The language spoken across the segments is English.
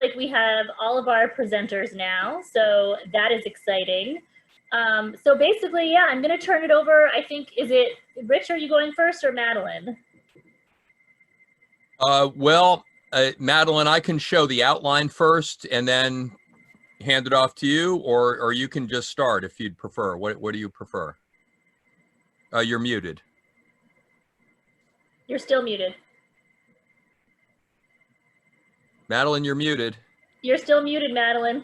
like we have all of our presenters now, so that is exciting. So basically, yeah, I'm going to turn it over. I think, is it Rich, are you going first, or Madelyn? Madelyn, I can show the outline first and then hand it off to you, or you can just start if you'd prefer. What do you prefer? You're muted. You're still muted. Madelyn, you're muted. You're still muted, Madelyn.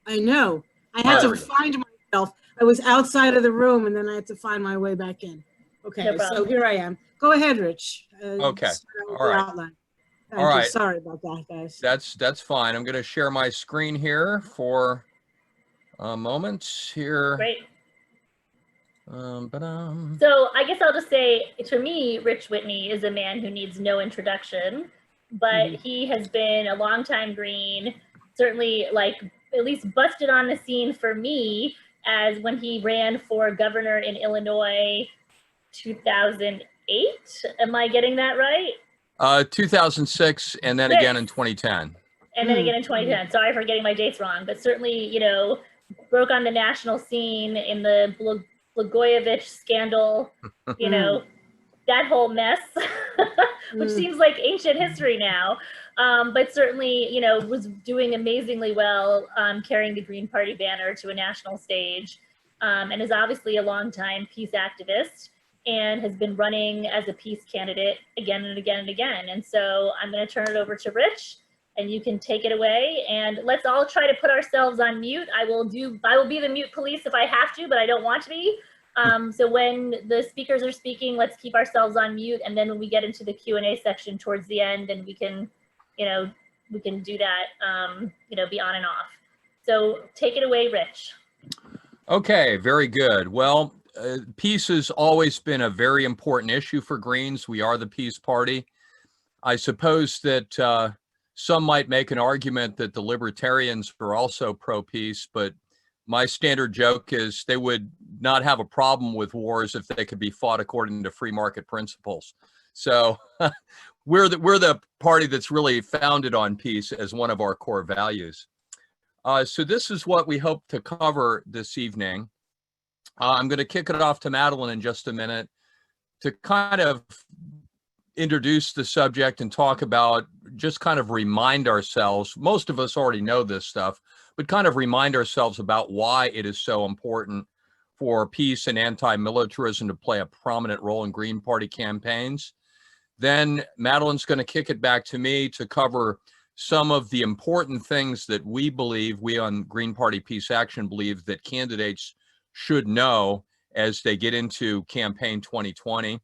I know. I had to find myself. I was outside of the room, and then I had to find my way back in. Okay, no so here I am. Go ahead, Rich. Okay. All right. Outline. All right. Sorry about that, guys. That's fine. I'm going to share my screen here for a moment here. Great. So I guess I'll just say, to me, Rich Whitney is a man who needs no introduction, but he has been a longtime Green, certainly like at least busted on the scene for me as when he ran for governor in Illinois 2008. Am I getting that right? 2006 and then again in 2010. And then again in 2010. Sorry for getting my dates wrong, but certainly, you know, broke on the national scene in the Blagojevich scandal, you know, that whole mess, which seems like ancient history now. But certainly, you know, was doing amazingly well, carrying the Green Party banner to a national stage, and is obviously a longtime peace activist and has been running as a peace candidate again and again and again. And so I'm going to turn it over to Rich, and you can take it away, and let's all try to put ourselves on mute. I will be the mute police if I have to, but I don't want to be. So when the speakers are speaking, let's keep ourselves on mute. And then when we get into the Q&A section towards the end, then we can, you know, we can do that, you know, be on and off. So take it away, Rich. Okay, very good. Well, peace has always been a very important issue for Greens. We are the Peace Party. I suppose that some might make an argument that the Libertarians are also pro-peace, but my standard joke is they would not have a problem with wars if they could be fought according to free market principles. So we're the party that's really founded on peace as one of our core values. So this is what we hope to cover this evening. I'm going to kick it off to Madelyn in just a minute to kind of introduce the subject and talk about, just kind of remind ourselves, most of us already know this stuff, but kind of remind ourselves about why it is so important for peace and anti-militarism to play a prominent role in Green Party campaigns. Then Madelyn's going to kick it back to me to cover some of the important things that we on Green Party Peace Action believe that candidates should know as they get into campaign 2020.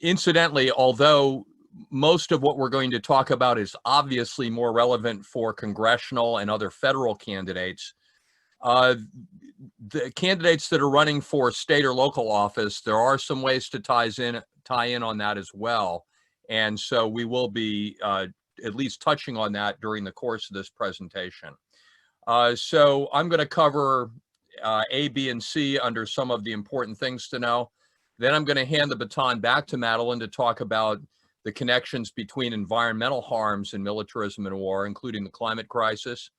Incidentally, although most of what we're going to talk about is obviously more relevant for congressional and other federal candidates, the candidates that are running for state or local office, there are some ways to tie in on that as well. And so we will be at least touching on that during the course of this presentation. So I'm going to cover A, B, and C under some of the important things to know. Then I'm going to hand the baton back to Madelyn to talk about the connections between environmental harms and militarism and war, including the climate crisis.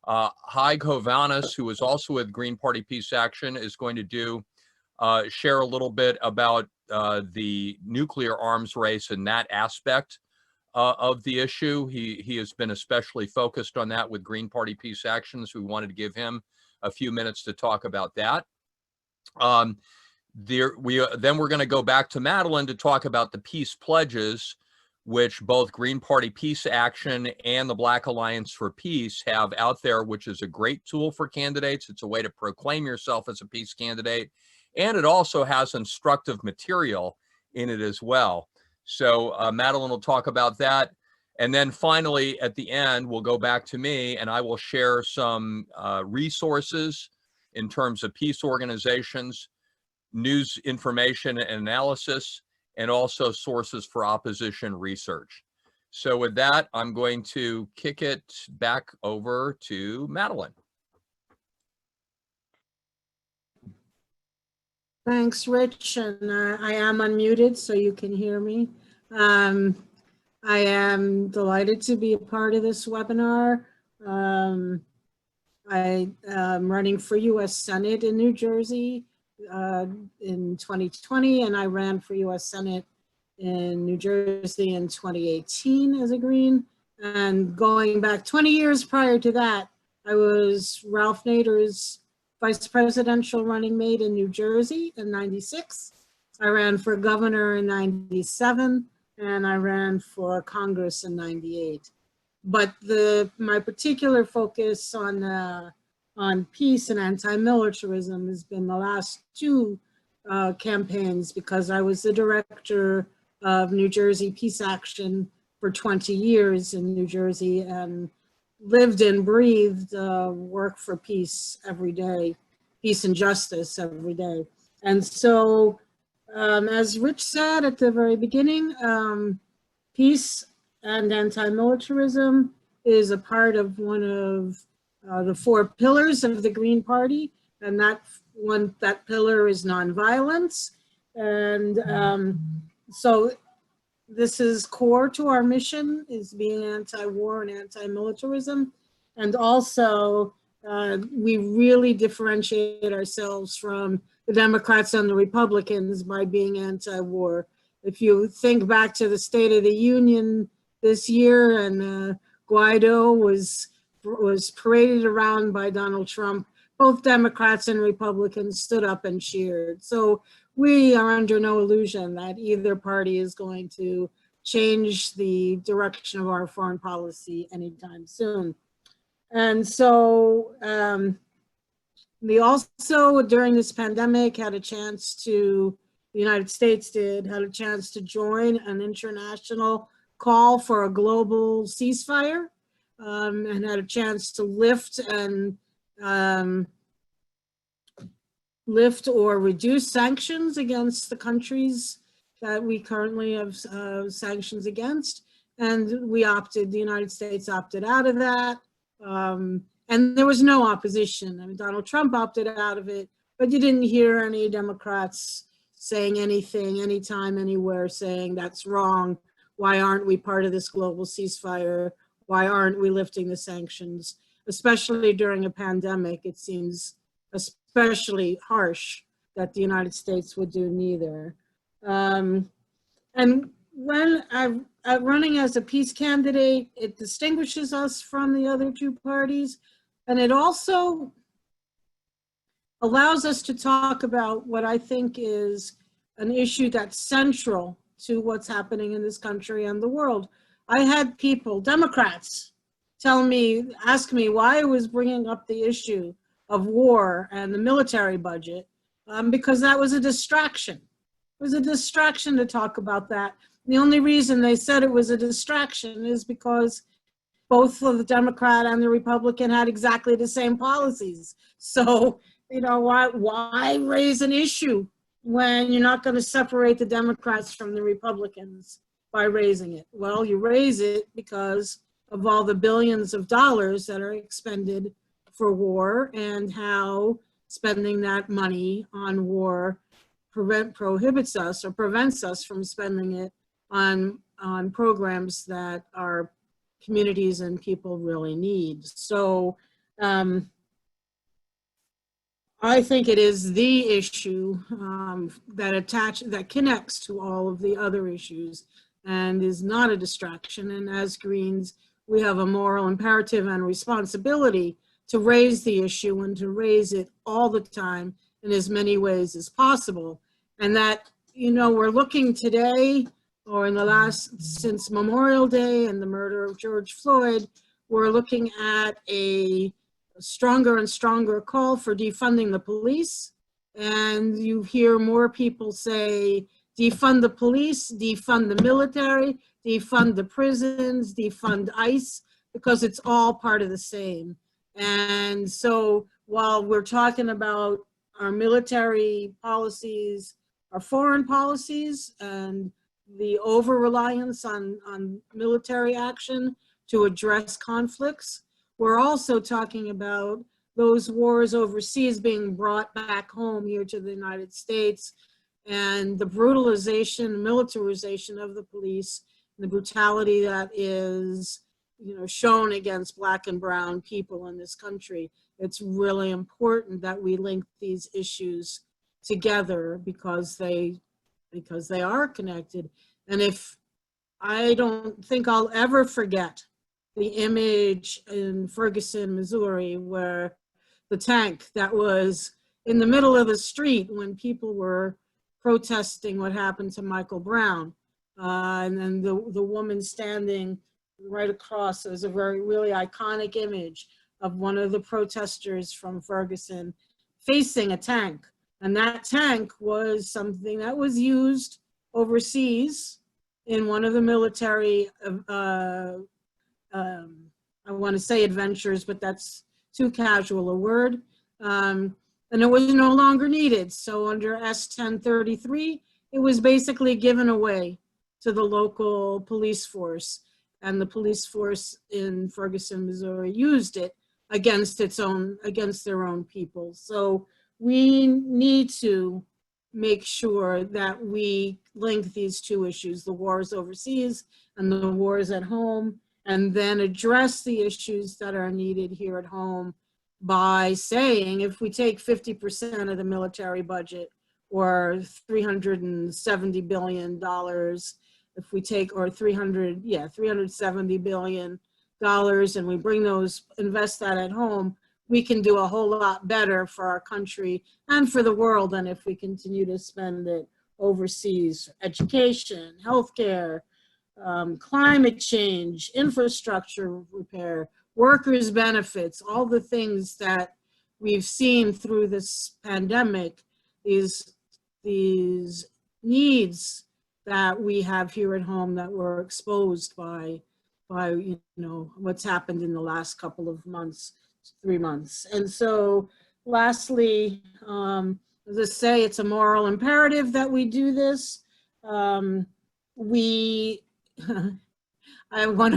Haig Hovanes, who is also with Green Party Peace Action, is going to share a little bit about the nuclear arms race and that aspect of the issue. He has been especially focused on that with Green Party Peace Action, so we wanted to give him a few minutes to talk about that. Then we're going to go back to Madelyn to talk about the peace pledges, which both Green Party Peace Action and the Black Alliance for Peace have out there, which is a great tool for candidates. It's a way to proclaim yourself as a peace candidate, and it also has instructive material in it as well. So Madelyn will talk about that. And then finally, at the end, we'll go back to me and I will share some resources in terms of peace organizations, news information and analysis, and also sources for opposition research. So with that, I'm going to kick it back over to Madelyn. Thanks, Rich. And I am unmuted, so you can hear me. I am delighted to be a part of this webinar. I am running for US Senate in New Jersey in 2020, and I ran for US Senate in New Jersey in 2018 as a Green. And going back 20 years prior to that, I was Ralph Nader's vice presidential running mate in New Jersey in 96. I ran for governor in 97, and I ran for Congress in 98. But my particular focus on peace and anti-militarism has been the last two campaigns, because I was the director of New Jersey Peace Action for 20 years in New Jersey and lived and breathed work for peace every day, peace and justice every day. And so, as Rich said at the very beginning, peace and anti-militarism is a part of one of the four pillars of the Green Party, and that pillar is nonviolence. And so this is core to our mission, is being anti-war and anti-militarism. And also, we really differentiate ourselves from the Democrats and the Republicans by being anti-war. If you think back to the State of the Union this year, and Guaido was paraded around by Donald Trump, both Democrats and Republicans stood up and cheered. So we are under no illusion that either party is going to change the direction of our foreign policy anytime soon. And so we also, during this pandemic, had a chance to, the United States had a chance to join an international call for a global ceasefire, and had a chance to lift or reduce sanctions against the countries that we currently have sanctions against. And the United States opted out of that. And there was no opposition. I mean, Donald Trump opted out of it, but you didn't hear any Democrats saying anything, anytime, anywhere, saying that's wrong. Why aren't we part of this global ceasefire? Why aren't we lifting the sanctions? Especially during a pandemic, it seems especially harsh that the United States would do neither. And when I'm running as a peace candidate, it distinguishes us from the other two parties. And it also allows us to talk about what I think is an issue that's central to what's happening in this country and the world. I had people, Democrats, ask me why I was bringing up the issue of war and the military budget, because that was a distraction. It was a distraction to talk about that. The only reason they said it was a distraction is because both of the Democrat and the Republican had exactly the same policies. So, you know, why raise an issue when you're not going to separate the Democrats from the Republicans by raising it? Well, you raise it because of all the billions of dollars that are expended for war, and how spending that money on war prohibits us or prevents us from spending it on programs that our communities and people really need. So I think it is the issue that connects to all of the other issues and is not a distraction. And as Greens, we have a moral imperative and responsibility to raise the issue and to raise it all the time in as many ways as possible. And that, you know, we're looking today, or in the since Memorial Day and the murder of George Floyd, we're looking at a stronger and stronger call for defunding the police. And you hear more people say, defund the police, defund the military, defund the prisons, defund ICE, because it's all part of the same. And so while we're talking about our military policies, our foreign policies, and the over-reliance on military action to address conflicts, we're also talking about those wars overseas being brought back home here to the United States, and the brutalization, militarization of the police the brutality that is, shown against Black and brown people in this country. It's really important that we link these issues together because they are connected. And I don't think I'll ever forget the image in Ferguson, Missouri, where the tank that was in the middle of the street when people were protesting what happened to Michael Brown. And then the woman standing right across. It was a really iconic image of one of the protesters from Ferguson facing a tank. And that tank was something that was used overseas in one of the military, I want to say adventures, but that's too casual a word. And it was no longer needed. So under S-1033, it was basically given away to the local police force. And the police force in Ferguson, Missouri used it against their own people. So we need to make sure that we link these two issues, the wars overseas and the wars at home, and then address the issues that are needed here at home by saying, if we take 50% of the military budget, or $370 billion, if we take, or $370 billion, and we bring invest that at home, we can do a whole lot better for our country and for the world than if we continue to spend it overseas. Education, healthcare, climate change, infrastructure repair, workers' benefits, all the things that we've seen through this pandemic, these needs that we have here at home that were exposed by what's happened in the last couple of months, 3 months. And so lastly, as I say, it's a moral imperative that we do this. One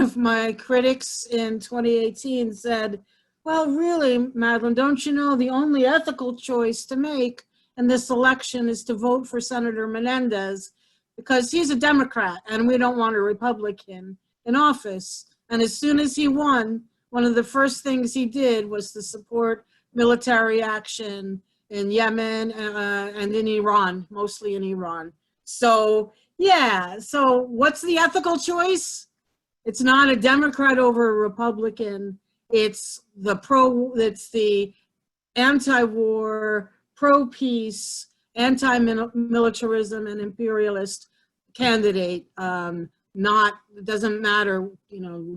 of my critics in 2018 said, well, really, Madelyn, don't you know the only ethical choice to make in this election is to vote for Senator Menendez because he's a Democrat and we don't want a Republican in office. And as soon as he won, one of the first things he did was to support military action in Yemen and in Iran, mostly in Iran. So, yeah, so what's the ethical choice? It's not a Democrat over a Republican. It's the anti-war, pro-peace, anti-militarism and imperialist candidate. It doesn't matter,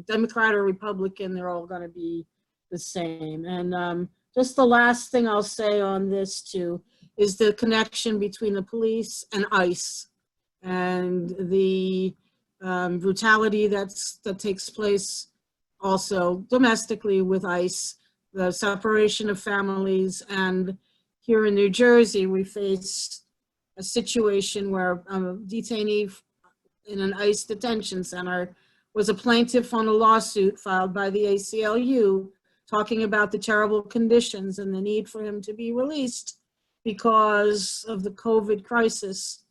Democrat or Republican, they're all going to be the same. And just the last thing I'll say on this too is the connection between the police and ICE and the brutality that takes place also domestically with ICE, the separation of families. And here in New Jersey, we face a situation where a detainee in an ICE detention center was a plaintiff on a lawsuit filed by the ACLU talking about the terrible conditions and the need for him to be released because of the COVID crisis.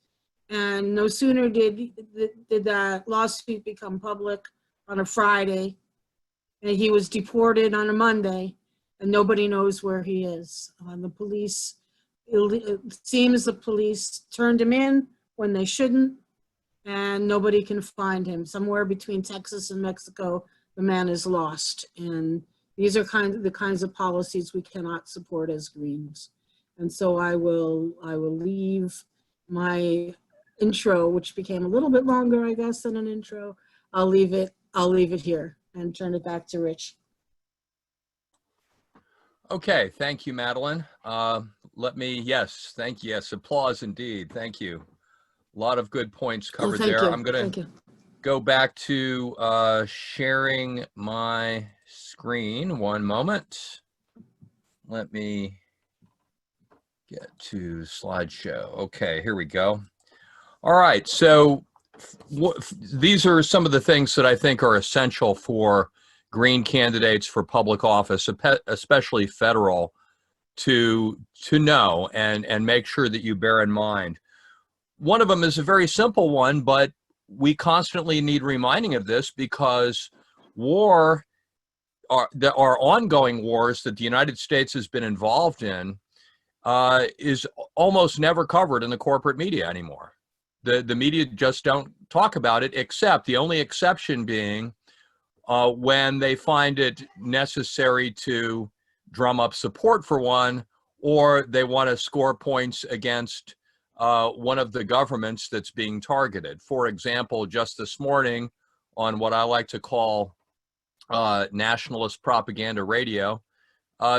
And no sooner did that lawsuit become public on a Friday, and he was deported on a Monday, and nobody knows where he is. The police, it seems the police turned him in when they shouldn't, and nobody can find him. Somewhere between Texas and Mexico, the man is lost. And these are the kinds of policies we cannot support as Greens. And so I will leave my intro, which became a little bit longer, I guess, than an intro. I'll leave it here and turn it back to Rich. Okay, thank you, Madelyn. Yes, thank you. Yes, applause indeed. Thank you. A lot of good points covered there. I'm going to go back to sharing my screen. One moment. Let me get to slideshow. Okay, here we go. All right, so these are some of the things that I think are essential for Green candidates for public office, especially federal, to know and make sure that you bear in mind. One of them is a very simple one, but we constantly need reminding of this because war, there are ongoing wars that the United States has been involved in, is almost never covered in the corporate media anymore. The media just don't talk about it, except the only exception being when they find it necessary to drum up support for one, or they want to score points against one of the governments that's being targeted. For example, just this morning on what I like to call nationalist propaganda radio,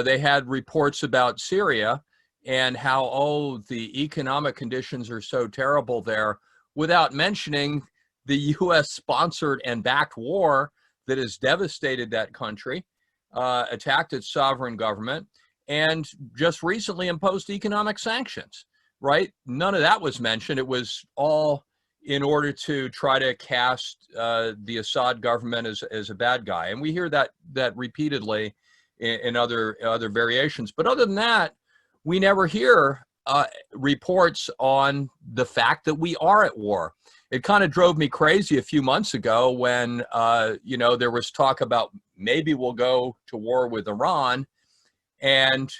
they had reports about Syria and how, oh, the economic conditions are so terrible there, without mentioning the U.S. sponsored and backed war that has devastated that country, attacked its sovereign government, and just recently imposed economic sanctions, right? None of that was mentioned. It was all in order to try to cast the Assad government as a bad guy. And we hear that repeatedly in other variations. But other than that, we never hear reports on the fact that we are at war. It kind of drove me crazy a few months ago when, there was talk about maybe we'll go to war with Iran, and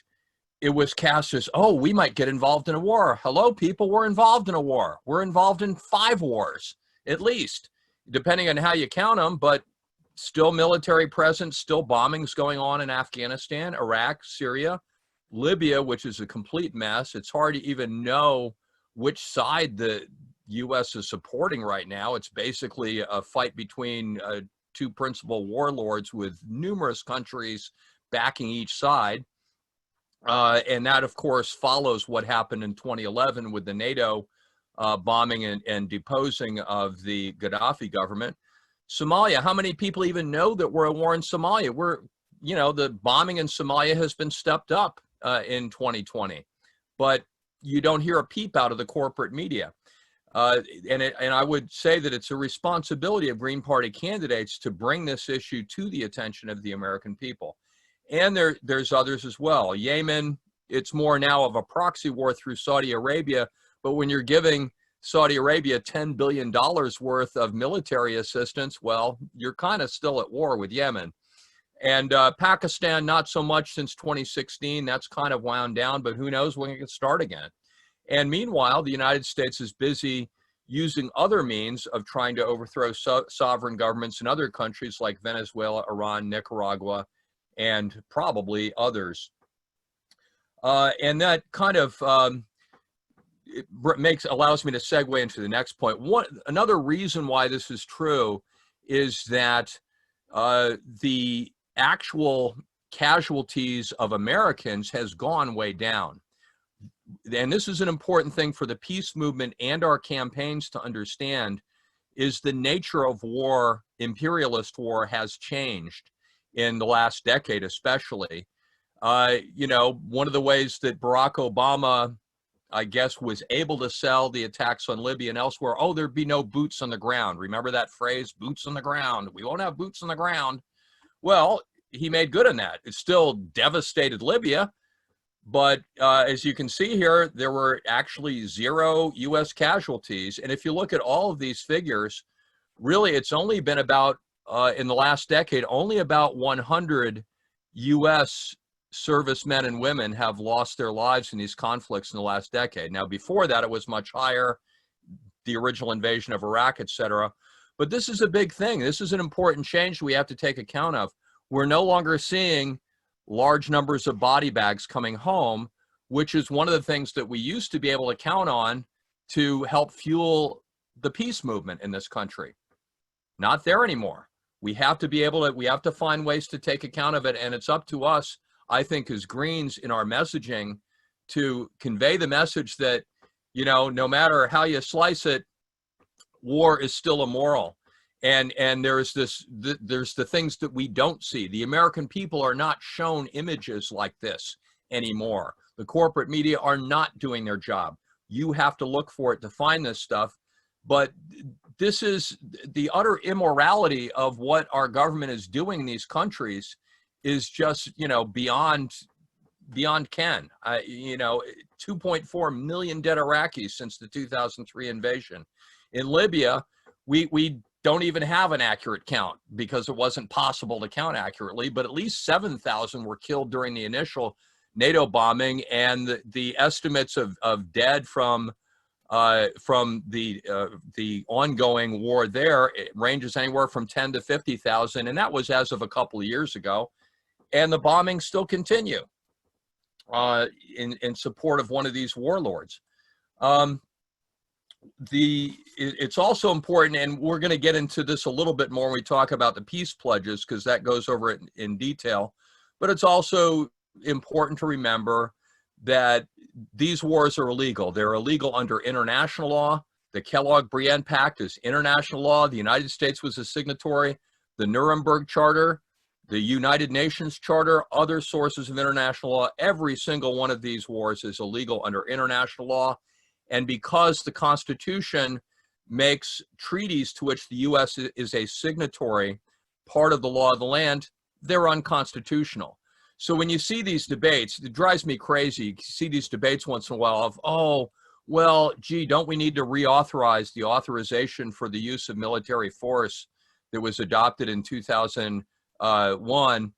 it was cast as, oh, we might get involved in a war. Hello, people, we're involved in a war. We're involved in 5 wars, at least, depending on how you count them, but still military presence, still bombings going on in Afghanistan, Iraq, Syria, Libya, which is a complete mess. It's hard to even know which side the U.S. is supporting right now. It's basically a fight between 2 principal warlords with numerous countries backing each side. And that, of course, follows what happened in 2011 with the NATO bombing and deposing of the Gaddafi government. Somalia, how many people even know that we're at war in Somalia? The bombing in Somalia has been stepped up in 2020, but you don't hear a peep out of the corporate media. And I would say that it's a responsibility of Green Party candidates to bring this issue to the attention of the American people. And there's others as well. Yemen, it's more now of a proxy war through Saudi Arabia, but when you're giving Saudi Arabia $10 billion worth of military assistance, well, you're kind of still at war with Yemen. And Pakistan, not so much since 2016. That's kind of wound down, but who knows when it can start again. And meanwhile, the United States is busy using other means of trying to overthrow sovereign governments in other countries like Venezuela, Iran, Nicaragua, and probably others. And that kind of allows me to segue into the next point. Another reason why this is true is that the actual casualties of Americans has gone way down. And this is an important thing for the peace movement and our campaigns to understand, is the nature of war, imperialist war, has changed in the last decade especially. One of the ways that Barack Obama, I guess, was able to sell the attacks on Libya and elsewhere, oh, there'd be no boots on the ground. Remember that phrase, boots on the ground? We won't have boots on the ground. Well, he made good on that. It still devastated Libya, but as you can see here, there were actually 0 U.S. casualties. And if you look at all of these figures, really, it's only been about, in the last decade, only about 100 U.S. servicemen and women have lost their lives in these conflicts in the last decade. Now, before that, it was much higher, the original invasion of Iraq, etc. But this is a big thing. This is an important change we have to take account of. We're no longer seeing large numbers of body bags coming home, which is one of the things that we used to be able to count on to help fuel the peace movement in this country. Not there anymore. We have to find ways to take account of it, and it's up to us, I think, as Greens in our messaging to convey the message that, no matter how you slice it, war is still immoral. And there's the things that we don't see. The American people are not shown images like this anymore. The corporate media are not doing their job. You have to look for it to find this stuff. But this is the utter immorality of what our government is doing in these countries is just, beyond ken. 2.4 million dead Iraqis since the 2003 invasion. In Libya, we don't even have an accurate count because it wasn't possible to count accurately, but at least 7,000 were killed during the initial NATO bombing, and the estimates of dead from the ongoing war there, it ranges anywhere from 10 to 50,000, and that was as of a couple of years ago. And the bombings still continue in support of one of these warlords. It's also important, and we're going to get into this a little bit more when we talk about the peace pledges, because that goes over it in detail. But it's also important to remember that these wars are illegal. They're illegal under international law. The Kellogg-Briand Pact is international law. The United States was a signatory. The Nuremberg Charter, the United Nations Charter, other sources of international law, every single one of these wars is illegal under international law. And because the Constitution makes treaties to which the U.S. is a signatory part of the law of the land, they're unconstitutional. So when you see these debates, it drives me crazy. You see these debates once in a while of, oh, well, gee, don't we need to reauthorize the authorization for the use of military force that was adopted in 2001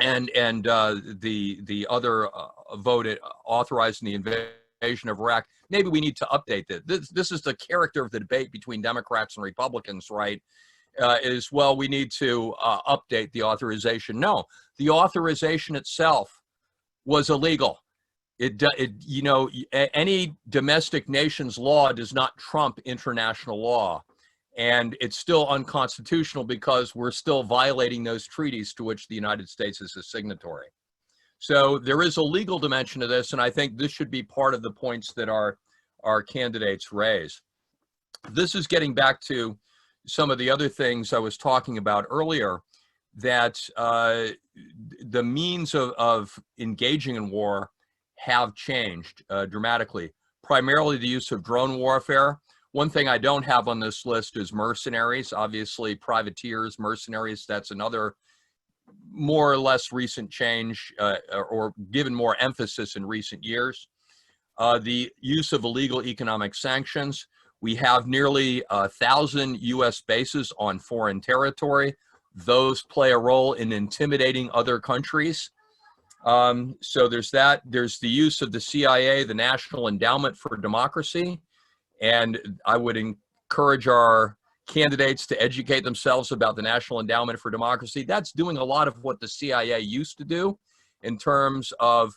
and the other vote authorizing the invasion of Iraq? Maybe we need to update that. This is the character of the debate between Democrats and Republicans, right? Is, well, we need to update the authorization. No, the authorization itself was illegal. You know, any domestic nation's law does not trump international law, and it's still unconstitutional because we're still violating those treaties to which the United States is a signatory. So there is a legal dimension to this, and I think this should be part of the points that our candidates raise. This is getting back to some of the other things I was talking about earlier, that the means of engaging in war have changed dramatically, primarily the use of drone warfare. One thing I don't have on this list is mercenaries, obviously privateers, mercenaries. That's another more or less recent change or given more emphasis in recent years. The use of illegal economic sanctions. We have nearly 1,000 U.S. bases on foreign territory. Those play a role in intimidating other countries. So there's that. There's the use of the CIA, the National Endowment for Democracy. And I would encourage our candidates to educate themselves about the National Endowment for Democracy. That's doing a lot of what the CIA used to do in terms of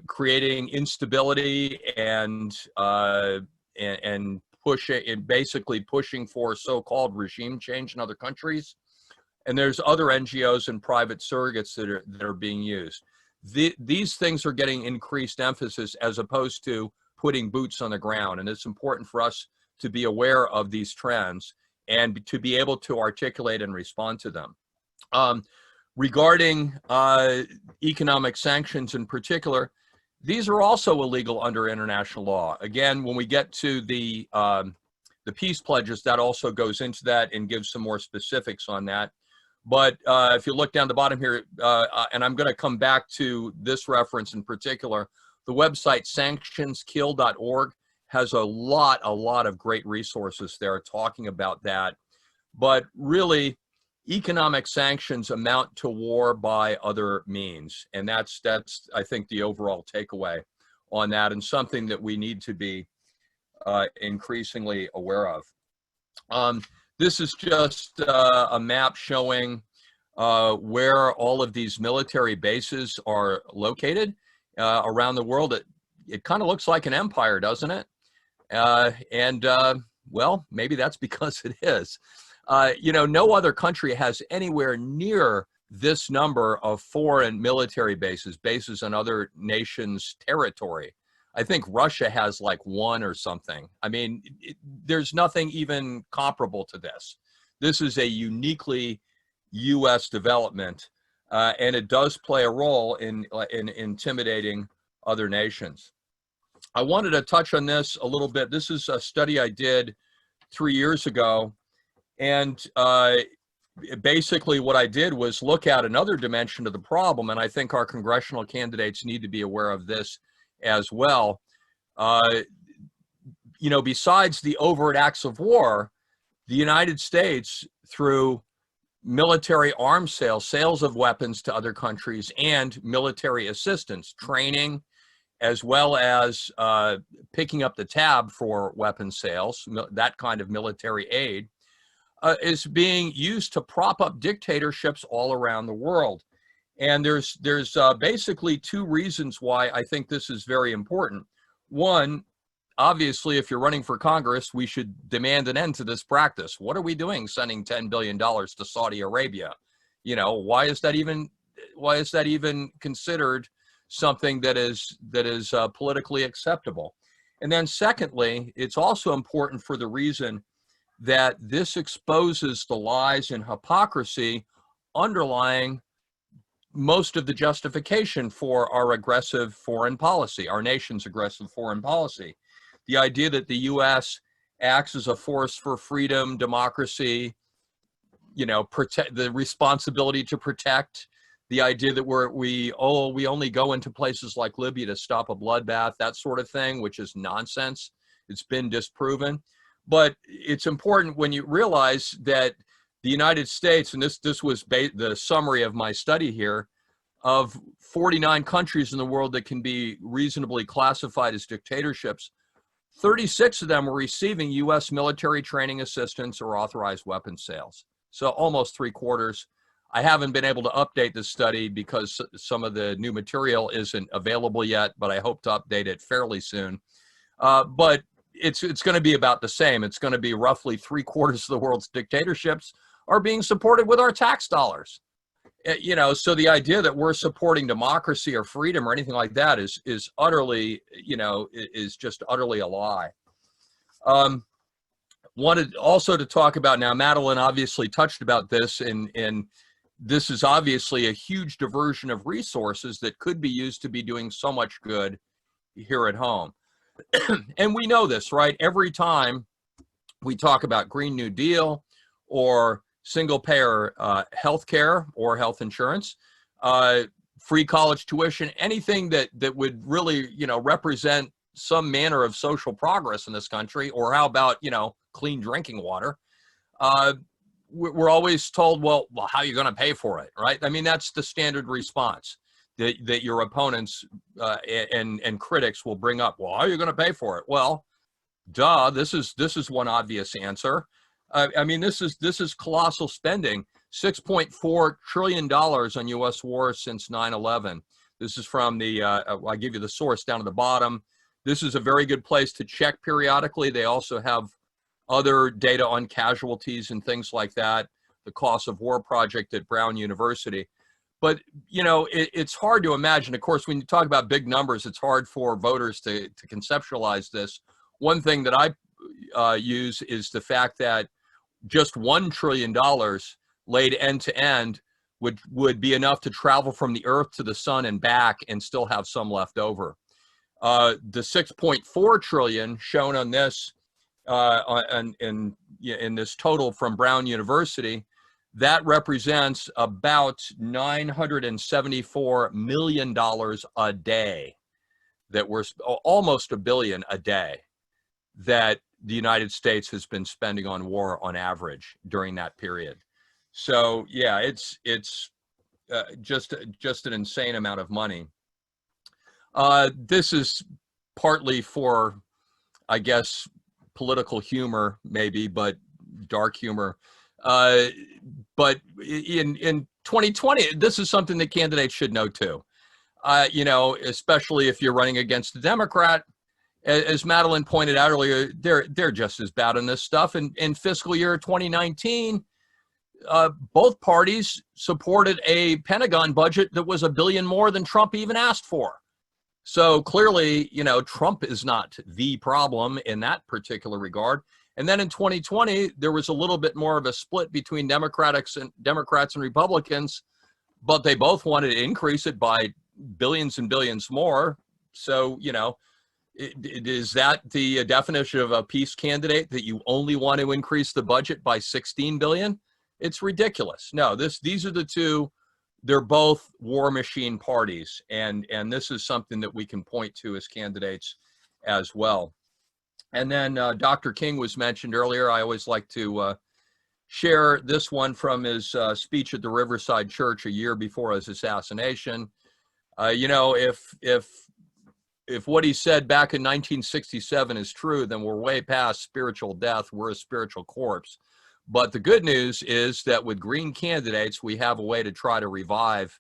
creating instability and basically pushing for so-called regime change in other countries. And there's other NGOs and private surrogates that are being used. These things are getting increased emphasis as opposed to putting boots on the ground. And it's important for us to be aware of these trends and to be able to articulate and respond to them. Regarding economic sanctions in particular, these are also illegal under international law. Again, when we get to the peace pledges, that also goes into that and gives some more specifics on that. But if you look down the bottom here, and I'm going to come back to this reference in particular, the website sanctionskill.org has a lot of great resources there talking about that. But really, economic sanctions amount to war by other means. And that's I think, the overall takeaway on that, and something that we need to be increasingly aware of. This is just a map showing where all of these military bases are located around the world. It kind of looks like an empire, doesn't it? Well, maybe that's because it is. You know, no other country has anywhere near this number of foreign military bases on other nations' territory. I think Russia has like one or something. I mean, there's nothing even comparable to this. This is a uniquely U.S. development, and it does play a role in intimidating other nations. I wanted to touch on this a little bit. This is a study I did 3 years ago, and basically what I did was look at another dimension of the problem, and I think our congressional candidates need to be aware of this as well. You know, besides the overt acts of war, the United States, through military arms sales, sales of weapons to other countries, and military assistance, training, as well as picking up the tab for weapons sales, that kind of military aid, is being used to prop up dictatorships all around the world. And there's basically two reasons why I think this is very important. One, obviously, if you're running for Congress, we should demand an end to this practice. What are we doing sending $10 billion to Saudi Arabia? You know, why is that even considered something that is politically acceptable? And then secondly, it's also important for the reason that this exposes the lies and hypocrisy underlying most of the justification for our aggressive foreign policy, our nation's aggressive foreign policy. The idea that the U.S. acts as a force for freedom, democracy, you know, protect the responsibility to protect, the idea that we only go into places like Libya to stop a bloodbath, that sort of thing, which is nonsense. It's been disproven. But it's important when you realize that the United States, and this was the summary of my study here, of 49 countries in the world that can be reasonably classified as dictatorships, 36 of them were receiving U.S. military training assistance or authorized weapons sales. So almost 3/4. I haven't been able to update this study because some of the new material isn't available yet, but I hope to update it fairly soon. But it's going to be about the same. It's going to be roughly 3/4 of the world's dictatorships are being supported with our tax dollars. You know, so the idea that we're supporting democracy or freedom or anything like that is utterly, you know, is just utterly a lie. Wanted also to talk about, now Madelyn obviously touched about this, and this is obviously a huge diversion of resources that could be used to be doing so much good here at home. And we know this, right? Every time we talk about Green New Deal or single payer health care or health insurance, free college tuition, anything that would really, you know, represent some manner of social progress in this country, or how about, you know, clean drinking water, we're always told, well, how are you going to pay for it, right? I mean, that's the standard response that your opponents and critics will bring up. Well, how are you going to pay for it? Well, duh, this is one obvious answer. I mean, this is colossal spending, $6.4 trillion on U.S. wars since 9/11. This is from the, I'll give you the source down at the bottom. This is a very good place to check periodically. They also have other data on casualties and things like that, the Cost of War project at Brown University. But, you know, it's hard to imagine. Of course, when you talk about big numbers, it's hard for voters to conceptualize this. One thing that I use is the fact that just $1 trillion laid end to end would be enough to travel from the Earth to the sun and back and still have some left over. The 6.4 trillion shown on this in this total from Brown University, that represents about $974 million a day, that we're almost $1 billion a day that the United States has been spending on war on average during that period. So yeah, it's just an insane amount of money. This is partly for, I guess, political humor, maybe, but dark humor. But in 2020, this is something that candidates should know too. You know, especially if you're running against a Democrat, as Madelyn pointed out earlier, they're just as bad on this stuff. In fiscal year 2019, both parties supported a Pentagon budget that was $1 billion more than Trump even asked for. So clearly, you know, Trump is not the problem in that particular regard. And then in 2020, there was a little bit more of a split between Democrats and Republicans, but they both wanted to increase it by billions and billions more. So, you know, is that the definition of a peace candidate, that you only want to increase the budget by 16 billion? It's ridiculous. No, these are the two. They're both war machine parties, and this is something that we can point to as candidates as well. And then Dr. King was mentioned earlier. I always like to share this one from his speech at the Riverside Church a year before his assassination. You know, if what he said back in 1967 is true, then we're way past spiritual death. We're a spiritual corpse. But the good news is that with green candidates, we have a way to try to revive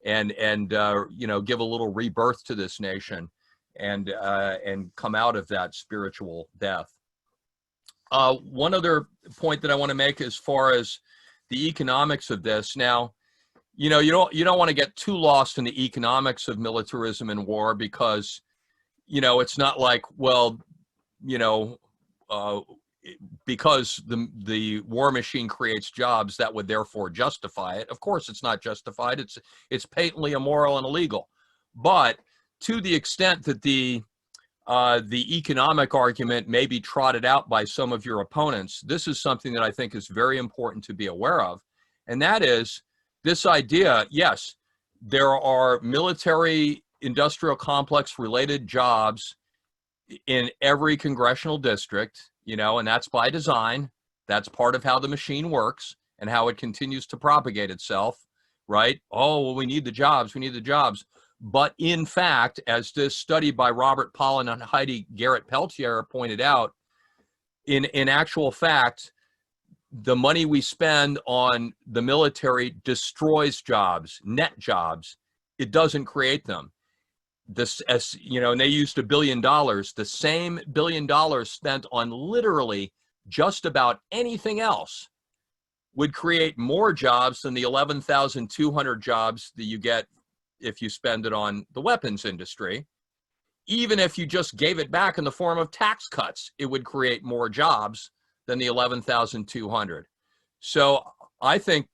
and you know, give a little rebirth to this nation and come out of that spiritual death. One other point that I want to make as far as the economics of this. Now, you know, you don't want to get too lost in the economics of militarism and war, because, you know, it's not like, well, you know, because the war machine creates jobs, that would therefore justify it. Of course, it's not justified. It's patently immoral and illegal. But to the extent that the economic argument may be trotted out by some of your opponents, this is something that I think is very important to be aware of. And that is this idea, yes, there are military industrial complex related jobs in every congressional district, you know, and that's by design. That's part of how the machine works and how it continues to propagate itself, right? Oh, well, we need the jobs, we need the jobs. But in fact, as this study by Robert Pollin and Heidi Garrett-Peltier pointed out, in actual fact, the money we spend on the military destroys jobs, net jobs. It doesn't create them. This, as you know, and they used $1 billion, the same $1 billion spent on literally just about anything else would create more jobs than the 11,200 jobs that you get if you spend it on the weapons industry. Even if you just gave it back in the form of tax cuts, it would create more jobs than the 11,200. So I think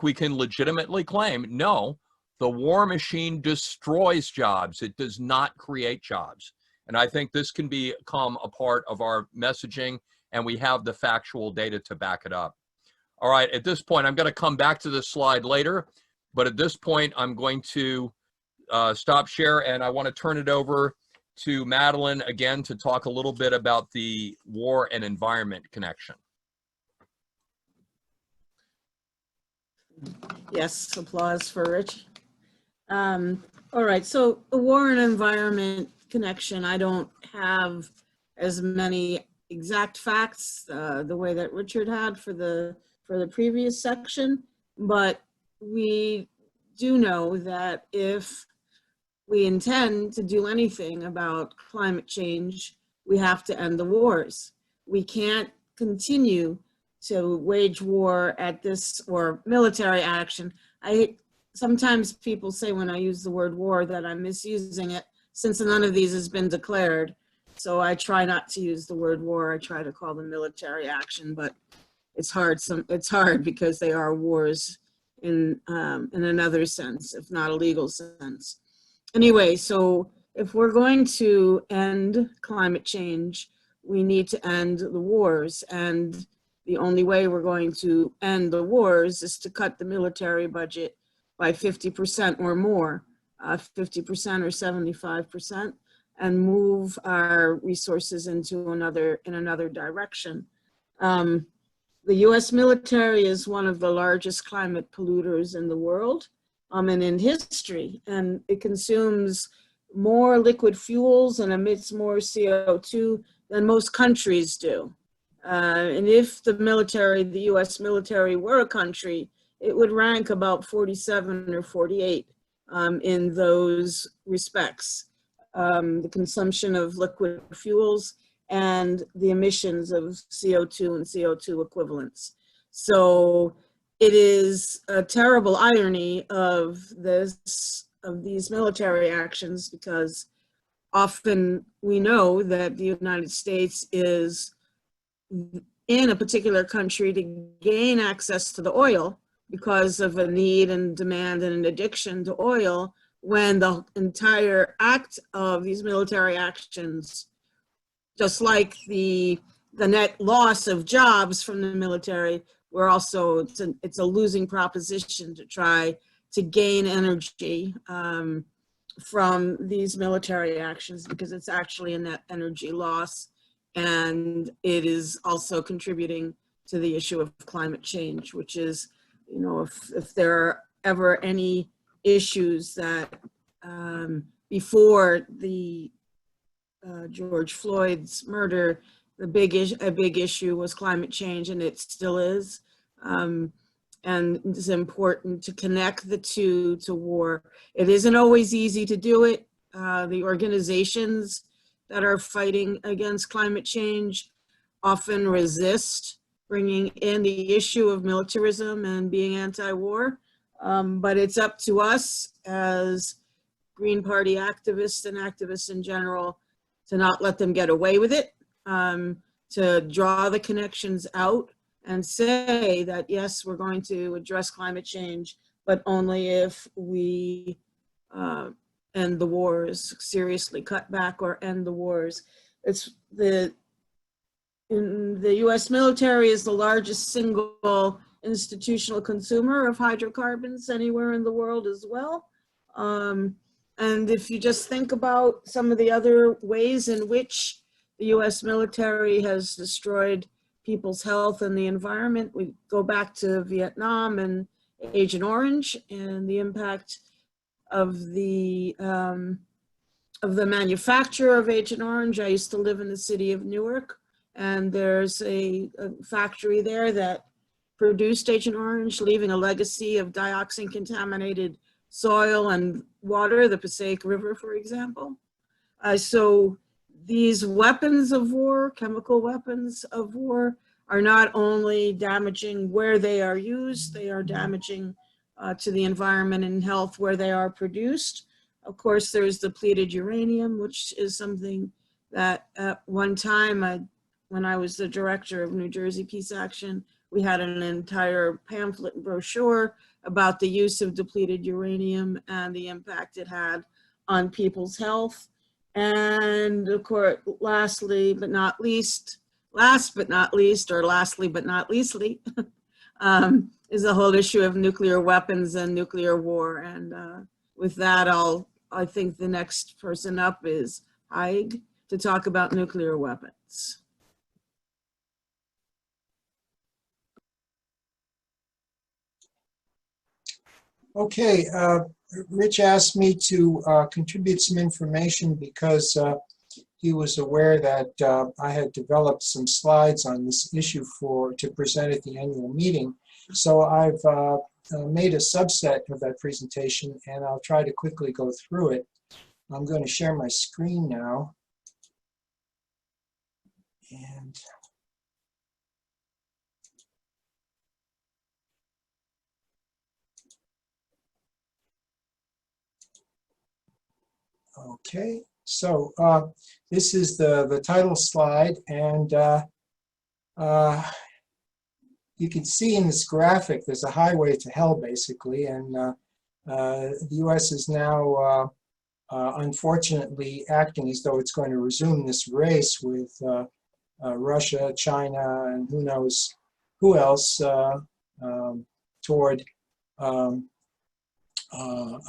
we can legitimately claim, no, the war machine destroys jobs. It does not create jobs. And I think this can become a part of our messaging, and we have the factual data to back it up. All right, at this point, I'm going to come back to this slide later, but at this point, I'm going to stop share, and I want to turn it over to Madelyn again to talk a little bit about the war and environment connection. Yes, applause for Rich. All right, so the war and environment connection, I don't have as many exact facts the way that Richard had for the previous section, but we do know that if we intend to do anything about climate change, we have to end the wars. We can't continue to wage war at this, or military action. Sometimes people say when I use the word war that I'm misusing it, since none of these has been declared. So I try not to use the word war. I try to call them military action, but it's hard. It's hard because they are wars in another sense, if not a legal sense. Anyway, so if we're going to end climate change, we need to end the wars. And the only way we're going to end the wars is to cut the military budget by 50% or more, 50% or 75%, and move our resources into another direction. The US military is one of the largest climate polluters in the world and in history, and it consumes more liquid fuels and emits more CO2 than most countries do. And if the US military were a country, it would rank about 47 or 48 in those respects. The consumption of liquid fuels and the emissions of CO2 and CO2 equivalents. So it is a terrible irony of these military actions, because often we know that the United States is in a particular country to gain access to the oil because of a need and demand and an addiction to oil, when the entire act of these military actions, just like the net loss of jobs from the military, we're also, it's a losing proposition to try to gain energy from these military actions, because it's actually a net energy loss, and it is also contributing to the issue of climate change, which is, if there are ever any issues that before the George Floyd's murder, a big issue was climate change, and it still is. And it's important to connect the two to war. It isn't always easy to do it. The organizations that are fighting against climate change often resist bringing in the issue of militarism and being anti-war. But it's up to us as Green Party activists and activists in general to not let them get away with it, to draw the connections out and say that, yes, we're going to address climate change, but only if we end the wars, seriously cut back or end the wars. The US military is the largest single institutional consumer of hydrocarbons anywhere in the world as well. And if you just think about some of the other ways in which the US military has destroyed people's health and the environment, we go back to Vietnam and Agent Orange and the impact of the manufacture of Agent Orange. I used to live in the city of Newark, and there's a factory there that produced Agent Orange, leaving a legacy of dioxin contaminated soil and water, the Passaic River, for example. So these weapons of war, chemical weapons of war, are not only damaging where they are used, they are damaging to the environment and health where they are produced. Of course, there's depleted uranium, which is something that at one time, when I was the director of New Jersey Peace Action, we had an entire pamphlet and brochure about the use of depleted uranium and the impact it had on people's health. And of course, last but not leastly, is the whole issue of nuclear weapons and nuclear war. And with that, I think the next person up is Haig to talk about nuclear weapons. Okay, Rich asked me to contribute some information because he was aware that I had developed some slides on this issue to present at the annual meeting. So I've made a subset of that presentation, and I'll try to quickly go through it. I'm going to share my screen now. And okay, so this is the title slide, and you can see in this graphic there's a highway to hell, basically, and the US is now unfortunately acting as though it's going to resume this race with Russia, China, and who knows who else toward a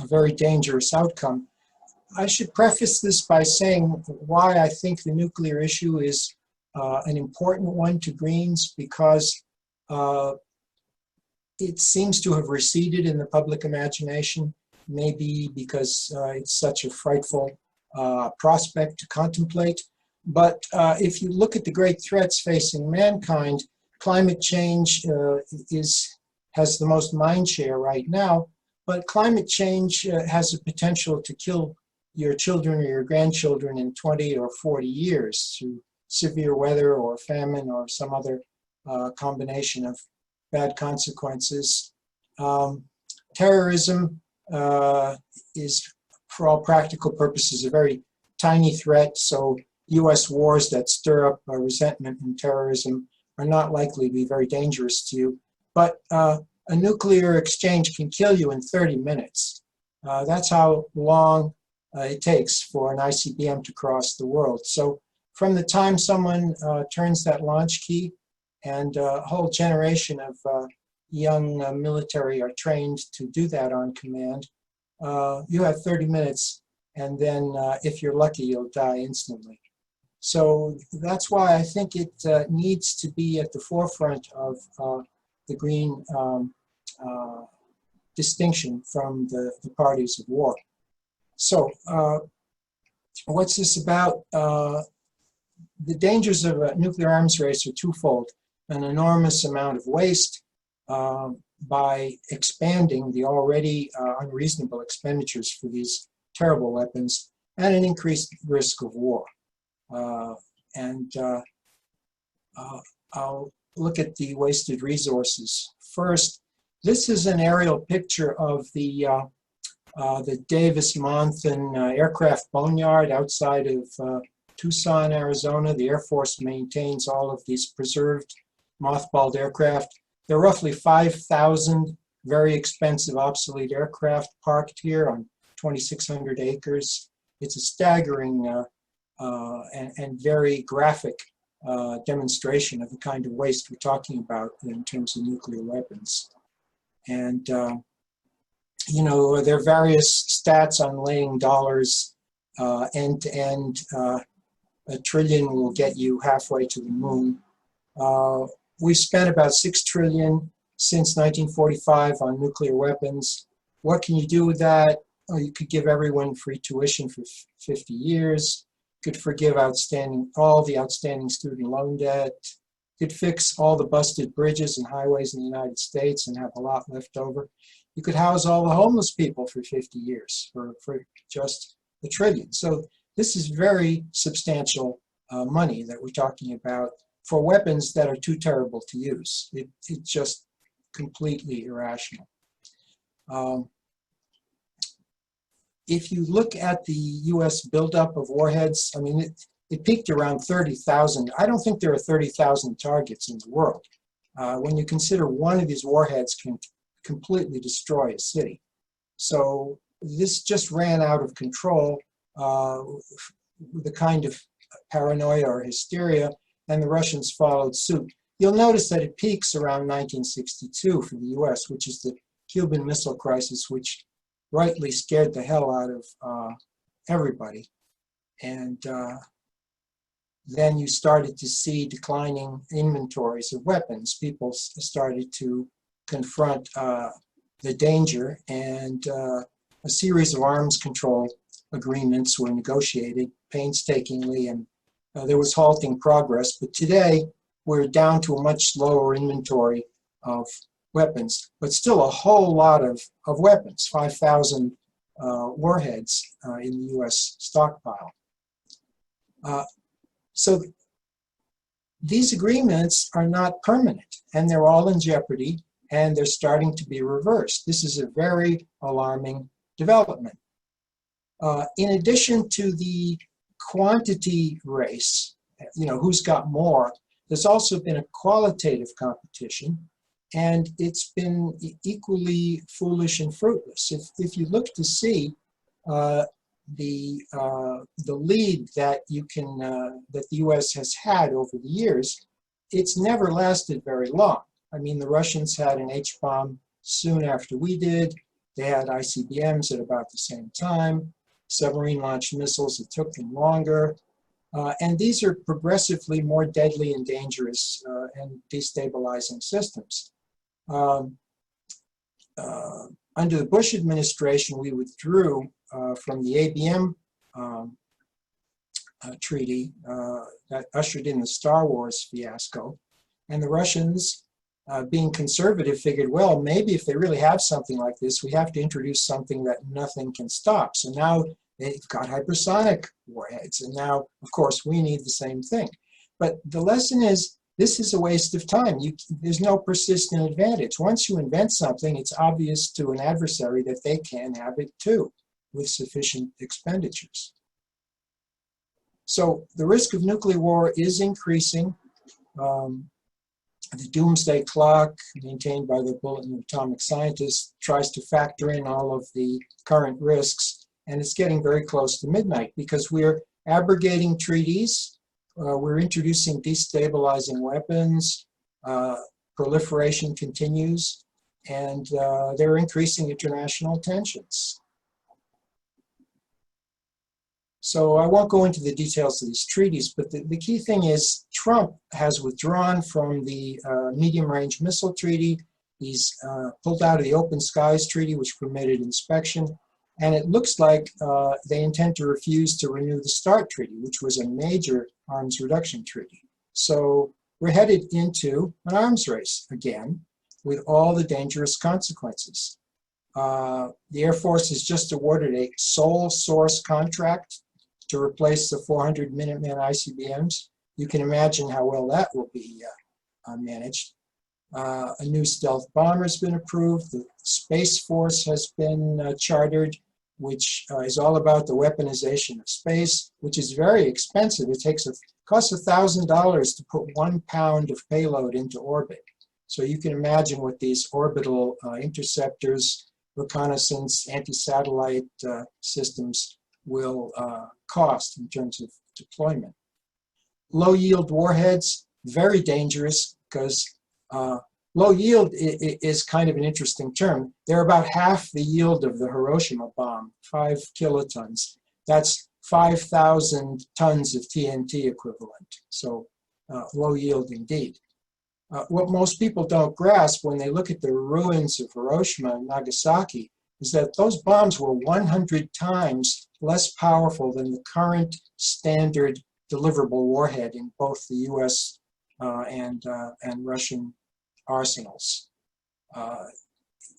very dangerous outcome. I should preface this by saying why I think the nuclear issue is an important one to Greens, because it seems to have receded in the public imagination, maybe because it's such a frightful prospect to contemplate. But if you look at the great threats facing mankind, climate change has the most mind share right now, but climate change has the potential to kill your children or your grandchildren in 20 or 40 years through severe weather or famine or some other combination of bad consequences. Terrorism is, for all practical purposes, a very tiny threat, so US wars that stir up resentment and terrorism are not likely to be very dangerous to you. But a nuclear exchange can kill you in 30 minutes. That's how long it takes for an ICBM to cross the world. So from the time someone turns that launch key, and a whole generation of young military are trained to do that on command, you have 30 minutes and then if you're lucky, you'll die instantly. So that's why I think it needs to be at the forefront of the green distinction from the parties of war. So what's this about? The dangers of a nuclear arms race are twofold: an enormous amount of waste by expanding the already unreasonable expenditures for these terrible weapons, and an increased risk of war. I'll look at the wasted resources. First, this is an aerial picture of the Davis-Monthan aircraft boneyard outside of Tucson, Arizona. The Air Force maintains all of these preserved mothballed aircraft. There are roughly 5,000 very expensive obsolete aircraft parked here on 2,600 acres. It's a staggering and very graphic demonstration of the kind of waste we're talking about in terms of nuclear weapons. And you know, there are various stats on laying dollars end to end. $1 trillion will get you halfway to the moon. We've spent about $6 trillion since 1945 on nuclear weapons. What can you do with that? Oh, you could give everyone free tuition for 50 years. Could forgive all the outstanding student loan debt. Could fix all the busted bridges and highways in the United States and have a lot left over. You could house all the homeless people for 50 years for just $1 trillion. So this is very substantial money that we're talking about for weapons that are too terrible to use. It's just completely irrational. If you look at the US buildup of warheads, I mean, it peaked around 30,000. I don't think there are 30,000 targets in the world. When you consider one of these warheads can completely destroy a city. So this just ran out of control with the kind of paranoia or hysteria, and the Russians followed suit. You'll notice that it peaks around 1962 for the US, which is the Cuban Missile Crisis, which rightly scared the hell out of everybody. And then you started to see declining inventories of weapons. People started to confront the danger, and a series of arms control agreements were negotiated painstakingly, and there was halting progress. But today, we're down to a much lower inventory of weapons, but still a whole lot of weapons, 5,000 warheads in the US stockpile. So these agreements are not permanent, and they're all in jeopardy, and they're starting to be reversed. This is a very alarming development. In addition to the quantity race, you know, who's got more, there's also been a qualitative competition, and it's been equally foolish and fruitless. If you look to see the lead that that the U.S. has had over the years, it's never lasted very long. I mean, the Russians had an H-bomb soon after we did. They had ICBMs at about the same time. Submarine-launched missiles, it took them longer. And these are progressively more deadly and dangerous and destabilizing systems. Under the Bush administration, we withdrew from the ABM treaty that ushered in the Star Wars fiasco. And the Russians, being conservative, figured, well, maybe if they really have something like this, we have to introduce something that nothing can stop. So now they've got hypersonic warheads. And now, of course, we need the same thing. But the lesson is, this is a waste of time. There's no persistent advantage. Once you invent something, it's obvious to an adversary that they can have it too, with sufficient expenditures. So the risk of nuclear war is increasing. The doomsday clock, maintained by the Bulletin of Atomic Scientists, tries to factor in all of the current risks, and it's getting very close to midnight because we're abrogating treaties, we're introducing destabilizing weapons, proliferation continues, and they're increasing international tensions. So I won't go into the details of these treaties, but the key thing is Trump has withdrawn from the Medium-Range Missile Treaty. He's pulled out of the Open Skies Treaty, which permitted inspection. And it looks like they intend to refuse to renew the START Treaty, which was a major arms reduction treaty. So we're headed into an arms race again, with all the dangerous consequences. The Air Force has just awarded a sole source contract to replace the 400 Minuteman ICBMs. You can imagine how well that will be managed. A new stealth bomber has been approved. The Space Force has been chartered, which is all about the weaponization of space, which is very expensive. Costs $1,000 to put 1 pound of payload into orbit. So you can imagine what these orbital interceptors, reconnaissance, anti-satellite systems will cost in terms of deployment. Low-yield warheads, very dangerous, because low yield is kind of an interesting term. They're about half the yield of the Hiroshima bomb, 5 kilotons. That's 5,000 tons of TNT equivalent. So low yield indeed. What most people don't grasp when they look at the ruins of Hiroshima and Nagasaki is that those bombs were 100 times less powerful than the current standard deliverable warhead in both the US and Russian arsenals.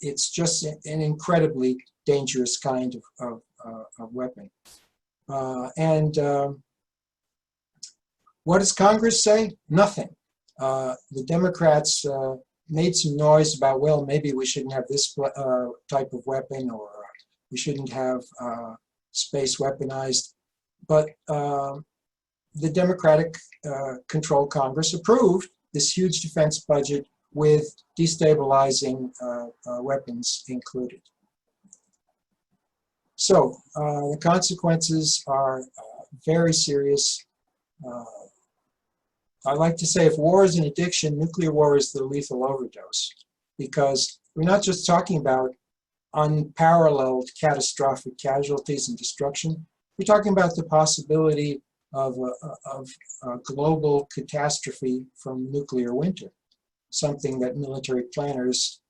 It's just an incredibly dangerous kind of weapon. What does Congress say? Nothing. The Democrats made some noise about, well, maybe we shouldn't have this type of weapon, or we shouldn't have space weaponized. But the Democratic controlled Congress approved this huge defense budget with destabilizing weapons included. So the consequences are very serious. I like to say if war is an addiction, nuclear war is the lethal overdose, because we're not just talking about unparalleled catastrophic casualties and destruction. We're talking about the possibility of a global catastrophe from nuclear winter, something that military planners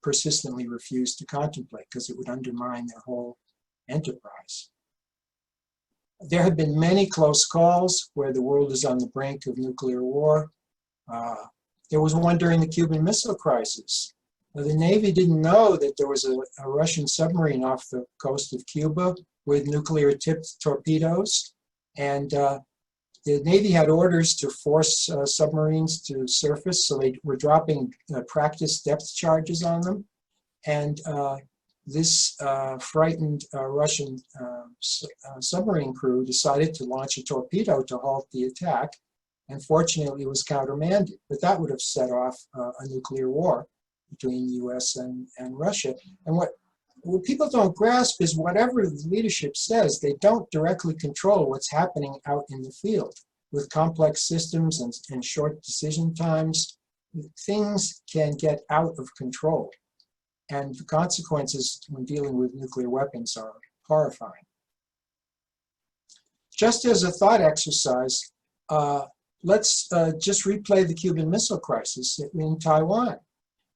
persistently refuse to contemplate because it would undermine their whole enterprise. There have been many close calls where the world is on the brink of nuclear war. There was one during the Cuban Missile Crisis. The Navy didn't know that there was a Russian submarine off the coast of Cuba with nuclear-tipped torpedoes. And the Navy had orders to force submarines to surface, so they were dropping practice depth charges on them. And this frightened Russian submarine crew decided to launch a torpedo to halt the attack. And fortunately, it was countermanded. But that would have set off a nuclear war between the US and Russia. And what people don't grasp is whatever the leadership says, they don't directly control what's happening out in the field. With complex systems and short decision times, things can get out of control. And the consequences when dealing with nuclear weapons are horrifying. Just as a thought exercise, let's just replay the Cuban Missile Crisis in Taiwan.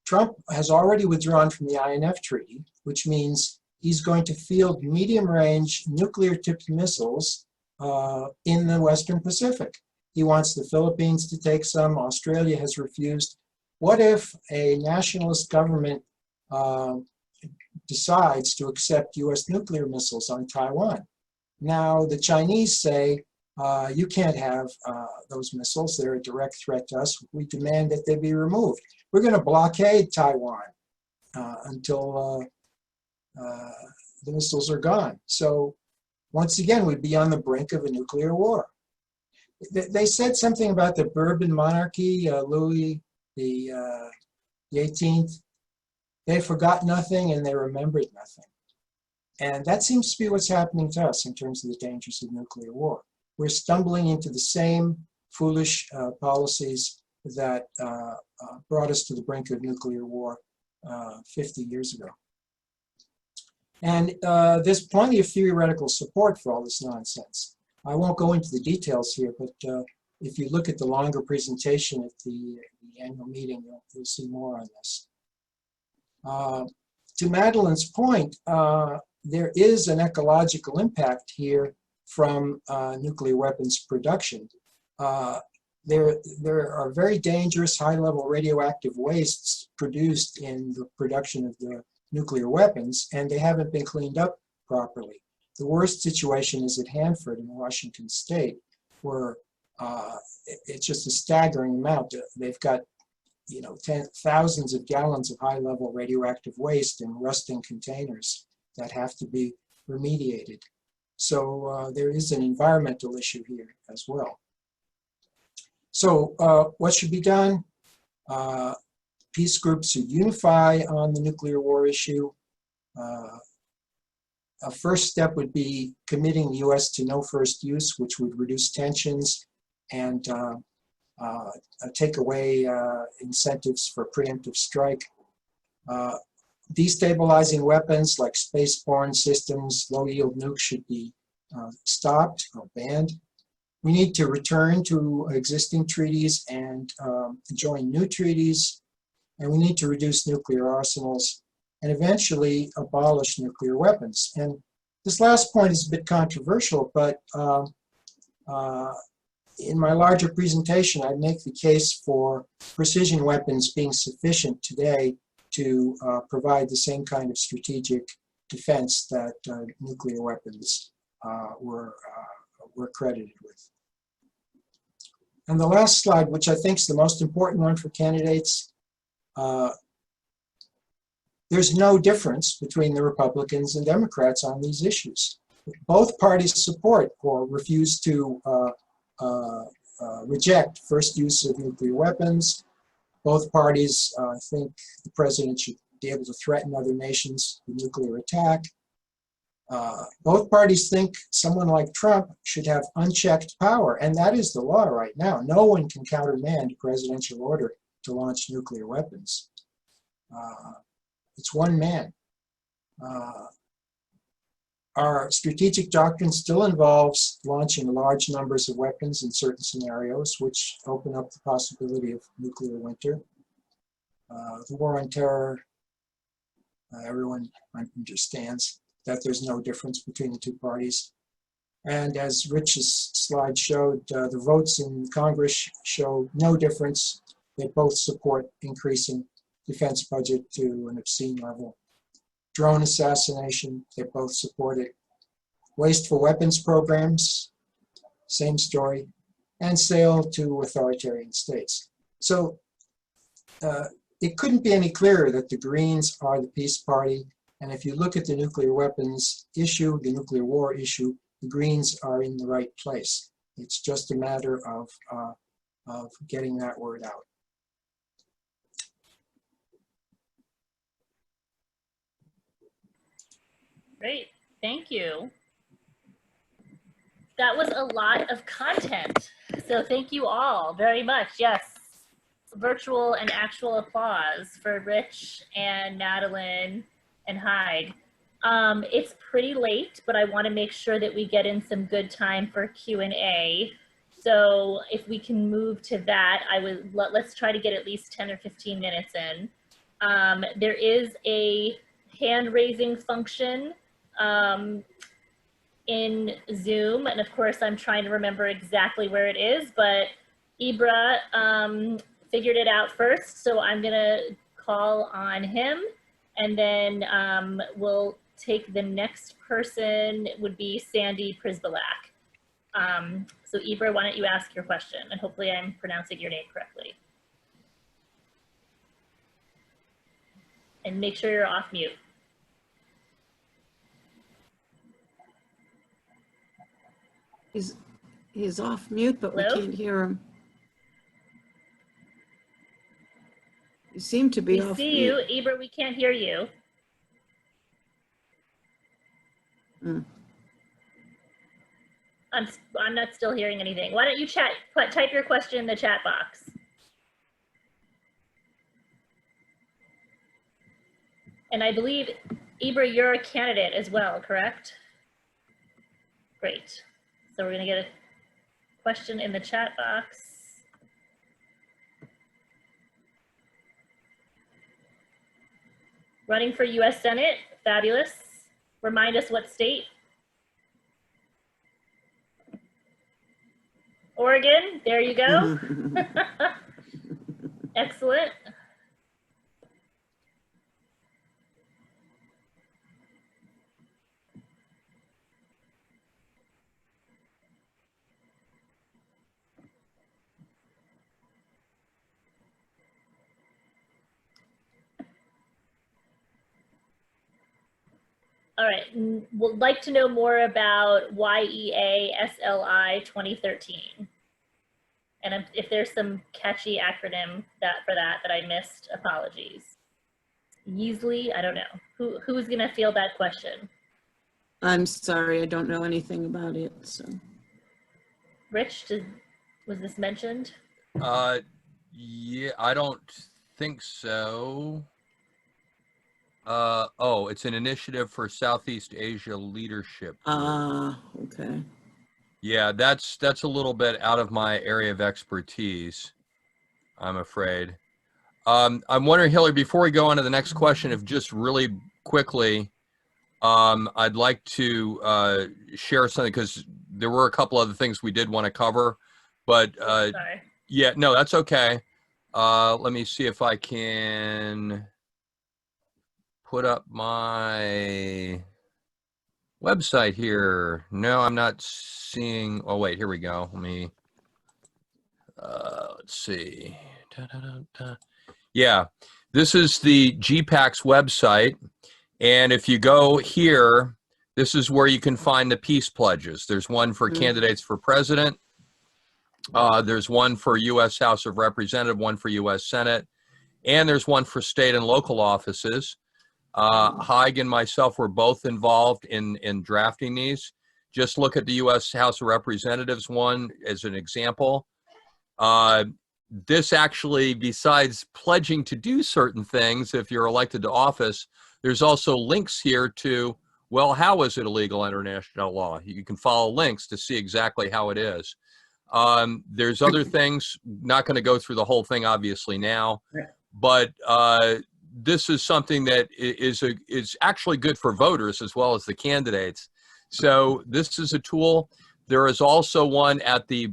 Trump has already withdrawn from the INF Treaty, which means he's going to field medium-range nuclear-tipped missiles in the Western Pacific. He wants the Philippines to take some. Australia has refused. What if a nationalist government decides to accept US nuclear missiles on Taiwan? Now, the Chinese say, you can't have those missiles. They're a direct threat to us. We demand that they be removed. We're going to blockade Taiwan until the missiles are gone. So once again, we'd be on the brink of a nuclear war. They said something about the Bourbon monarchy, Louis the 18th. They forgot nothing and they remembered nothing. And that seems to be what's happening to us in terms of the dangers of nuclear war. We're stumbling into the same foolish policies that brought us to the brink of nuclear war 50 years ago. And there's plenty of theoretical support for all this nonsense. I won't go into the details here, but if you look at the longer presentation at the annual meeting, you'll see more on this. To Madelyn's point, there is an ecological impact here from nuclear weapons production. There are very dangerous high-level radioactive wastes produced in the production of the nuclear weapons, and they haven't been cleaned up properly. The worst situation is at Hanford in Washington State, where it's just a staggering amount. They've got, you know, thousands of gallons of high-level radioactive waste in rusting containers that have to be remediated. So there is an environmental issue here as well. So what should be done? Peace groups should unify on the nuclear war issue. A first step would be committing the U.S. to no first use, which would reduce tensions and take away incentives for preemptive strike. Destabilizing weapons like space-borne systems, low-yield nukes should be stopped or banned. We need to return to existing treaties and join new treaties. And we need to reduce nuclear arsenals and eventually abolish nuclear weapons. And this last point is a bit controversial, but in my larger presentation, I make the case for precision weapons being sufficient today to provide the same kind of strategic defense that nuclear weapons were credited with. And the last slide, which I think is the most important one for candidates, there's no difference between the Republicans and Democrats on these issues. Both parties support or refuse to reject first use of nuclear weapons. Both parties think the president should be able to threaten other nations with nuclear attack. Both parties think someone like Trump should have unchecked power, and that is the law right now. No one can countermand a presidential order to launch nuclear weapons. It's one man. Our strategic doctrine still involves launching large numbers of weapons in certain scenarios, which open up the possibility of nuclear winter. The war on terror, everyone understands that there's no difference between the two parties. And as Rich's slide showed, the votes in Congress show no difference. They both support increasing defense budget to an obscene level. Drone assassination, they both support it. Wasteful weapons programs, same story. And sale to authoritarian states. So it couldn't be any clearer that the Greens are the peace party. And if you look at the nuclear weapons issue, the nuclear war issue, the Greens are in the right place. It's just a matter of getting that word out. Great, thank you. That was a lot of content. So thank you all very much. Yes, virtual and actual applause for Rich and Madelyn and Hyde. It's pretty late, but I want to make sure that we get in some good time for Q&A. So if we can move to that, let's try to get at least 10 or 15 minutes in. There is a hand raising function in Zoom, and of course I'm trying to remember exactly where it is, but Ibra figured it out first, so I'm gonna call on him, and then we'll take the next person. It would be Sandy Prisbalak. So Ibra, why don't you ask your question, and hopefully I'm pronouncing your name correctly. And make sure you're off mute. He's off mute, but Hello? we can't hear him. You seem to be We off see mute. you, Ibra, we can't hear you. Mm. I'm not still hearing anything. Why don't you type your question in the chat box. And I believe Ibra, you're a candidate as well, correct? Great. So we're going to get a question in the chat box. Running for US Senate, fabulous. Remind us what state? Oregon, there you go. Excellent. All right, would like to know more about YEA SLI 2013. And if there's some catchy acronym for that I missed, apologies. Yeasley, I don't know. Who's gonna field that question? I'm sorry, I don't know anything about it, so. Rich, was this mentioned? Yeah, I don't think so. Oh, it's an initiative for Southeast Asia leadership. Okay. Yeah, that's a little bit out of my area of expertise, I'm afraid. I'm wondering, Hillary, before we go on to the next question, if just really quickly, I'd like to share something, because there were a couple other things we did want to cover, but Sorry. yeah, no, that's okay. Let me see if I can put up my website here. No, I'm not seeing. Oh, wait, here we go. Let me, let's see. Yeah, this is the GPAC's website. And if you go here, this is where you can find the peace pledges. There's one for candidates for president. There's one for U.S. House of Representatives, one for U.S. Senate, and there's one for state and local offices. Haig and myself were both involved in drafting these. Just look at the U.S. House of Representatives one as an example. This actually, besides pledging to do certain things if you're elected to office, there's also links here to, well, how is it illegal under international law? You can follow links to see exactly how it is. There's other things, not going to go through the whole thing obviously now, but this is something that is actually good for voters as well as the candidates. So this is a tool. There is also one at the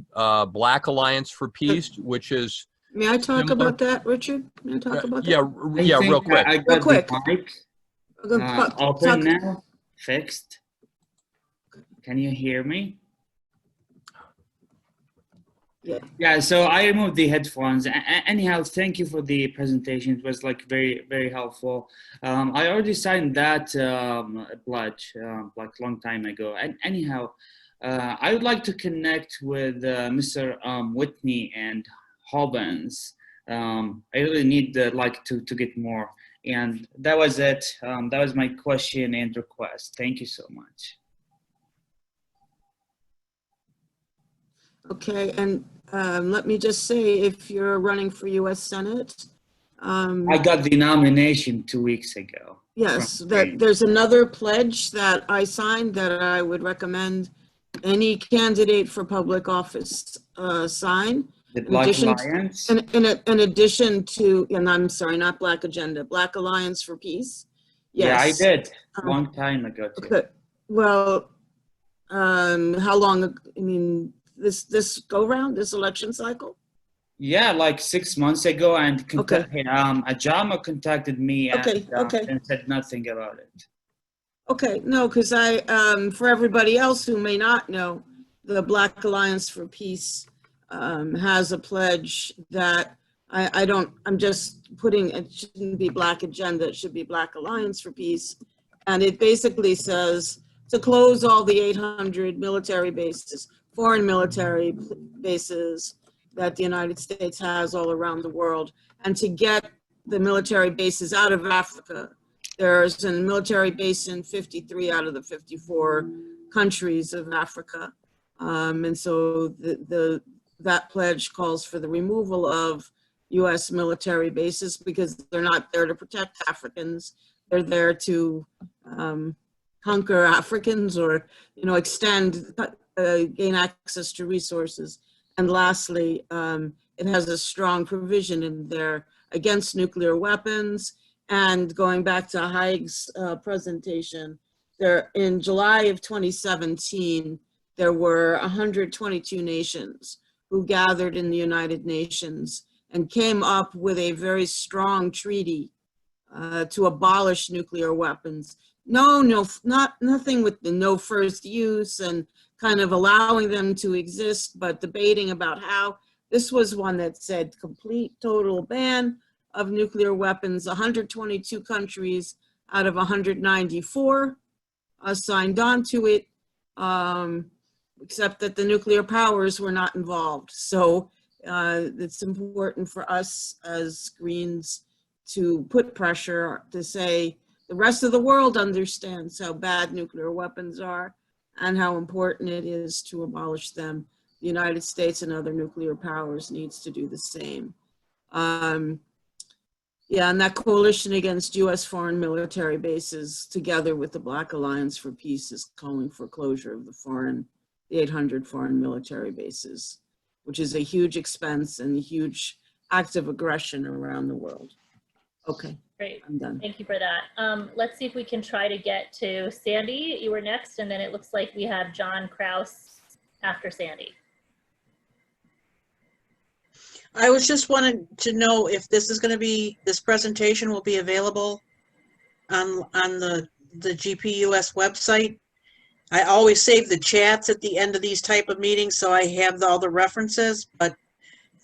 Black Alliance for Peace, which is. May I talk about that, Richard? May I talk about that? Yeah, real quick. I got Real quick. the mic open now, fixed. Can you hear me? Yeah, so I removed the headphones. Anyhow, thank you for the presentation. It was like very, very helpful. I already signed that pledge like a long time ago. And anyhow, I would like to connect with Mr. Whitney and Hobbins. I really need to get more. And that was it. That was my question and request. Thank you so much. Okay, and let me just say, if you're running for U.S. Senate. I got the nomination 2 weeks ago. Yes, there's another pledge that I signed that I would recommend any candidate for public office sign. The Black Alliance? In addition to, and I'm sorry, not Black Agenda, Black Alliance for Peace. Yes. Yeah, I did long time ago too. Okay. Well, how long? I mean, this go round, this election cycle? Yeah, like 6 months ago, and Okay. Ajama contacted me and said nothing about it. Okay, no, because for everybody else who may not know, the Black Alliance for Peace has a pledge that I'm just putting, it shouldn't be Black Agenda, it should be Black Alliance for Peace. And it basically says to close all the 800 military bases, foreign military bases that the United States has all around the world, and to get the military bases out of Africa. There's a military base in 53 out of the 54 countries of Africa. And so that pledge calls for the removal of US military bases because they're not there to protect Africans. They're there to conquer Africans or, gain access to resources. And lastly, it has a strong provision in there against nuclear weapons. And going back to Haig's presentation, there in July of 2017, there were 122 nations who gathered in the United Nations and came up with a very strong treaty to abolish nuclear weapons. Nothing with the no first use and kind of allowing them to exist, but debating about how. This was one that said complete total ban of nuclear weapons. 122 countries out of 194 signed on to it, except that the nuclear powers were not involved. So it's important for us as Greens to put pressure to say the rest of the world understands how bad nuclear weapons are and how important it is to abolish them. The United States and other nuclear powers needs to do the same. And that coalition against US foreign military bases, together with the Black Alliance for Peace, is calling for closure of the 800 foreign military bases, which is a huge expense and a huge act of aggression around the world. Okay. Great. I'm done. Thank you for that. Let's see if we can try to get to Sandy. You were next, and then it looks like we have John Kraus after Sandy. I was just wanting to know if this presentation will be available on the GPUS website. I always save the chats at the end of these type of meetings, so I have all the references, but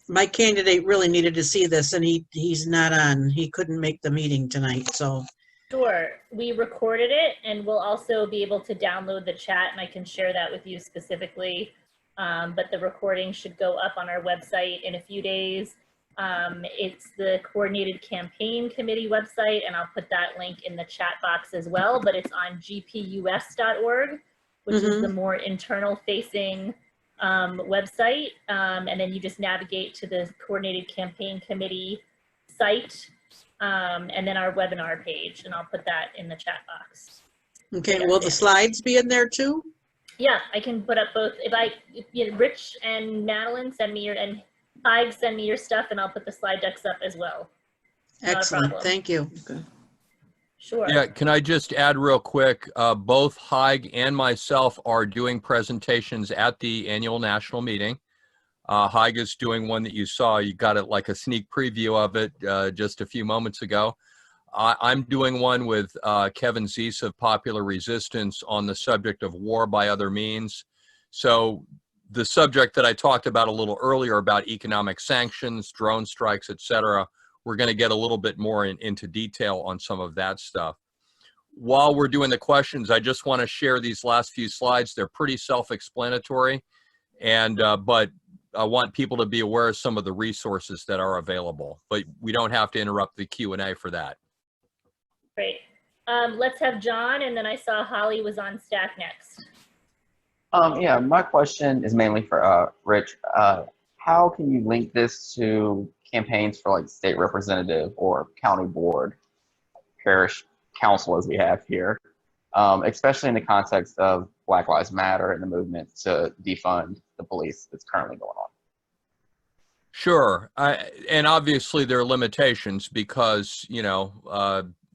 my candidate really needed to see this, and he's not on. He couldn't make the meeting tonight, so. Sure, we recorded it, and we'll also be able to download the chat, and I can share that with you specifically. But the recording should go up on our website in a few days. It's the Coordinated Campaign Committee website, and I'll put that link in the chat box as well, but it's on gpus.org, which is the more internal facing website. And then you just navigate to the Coordinated Campaign Committee site, and then our webinar page, and I'll put that in the chat box. Okay, will the slides be in there too? Yeah, I can put up both. If Rich and Madelyn send me and Haig send me your stuff, and I'll put the slide decks up as well. Excellent, thank you. Okay. Sure. Yeah, can I just add real quick, both Haig and myself are doing presentations at the annual national meeting. Haig is doing one that you saw. You got it like a sneak preview of it just a few moments ago. I'm doing one with Kevin Zeese of Popular Resistance on the subject of war by other means. So the subject that I talked about a little earlier about economic sanctions, drone strikes, etc., we're going to get a little bit more into detail on some of that stuff. While we're doing the questions, I just want to share these last few slides. They're pretty self-explanatory, and but I want people to be aware of some of the resources that are available. But we don't have to interrupt the Q&A for that. Great. Let's have John, and then I saw Holly was on staff next. Yeah, my question is mainly for Rich. How can you link this to campaigns for like state representative or county board, parish council as we have here, especially in the context of Black Lives Matter and the movement to defund the police that's currently going on? Sure, and obviously there are limitations because,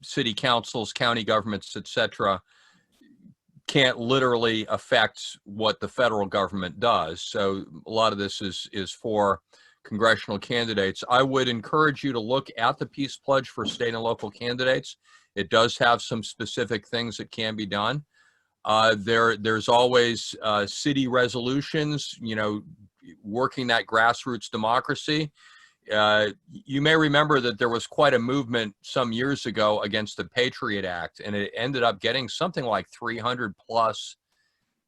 city councils, county governments, etc., can't literally affect what the federal government does. So a lot of this is for congressional candidates. I would encourage you to look at the Peace Pledge for state and local candidates. It does have some specific things that can be done. There's always city resolutions, working that grassroots democracy. You may remember that there was quite a movement some years ago against the Patriot Act, and it ended up getting something like 300 plus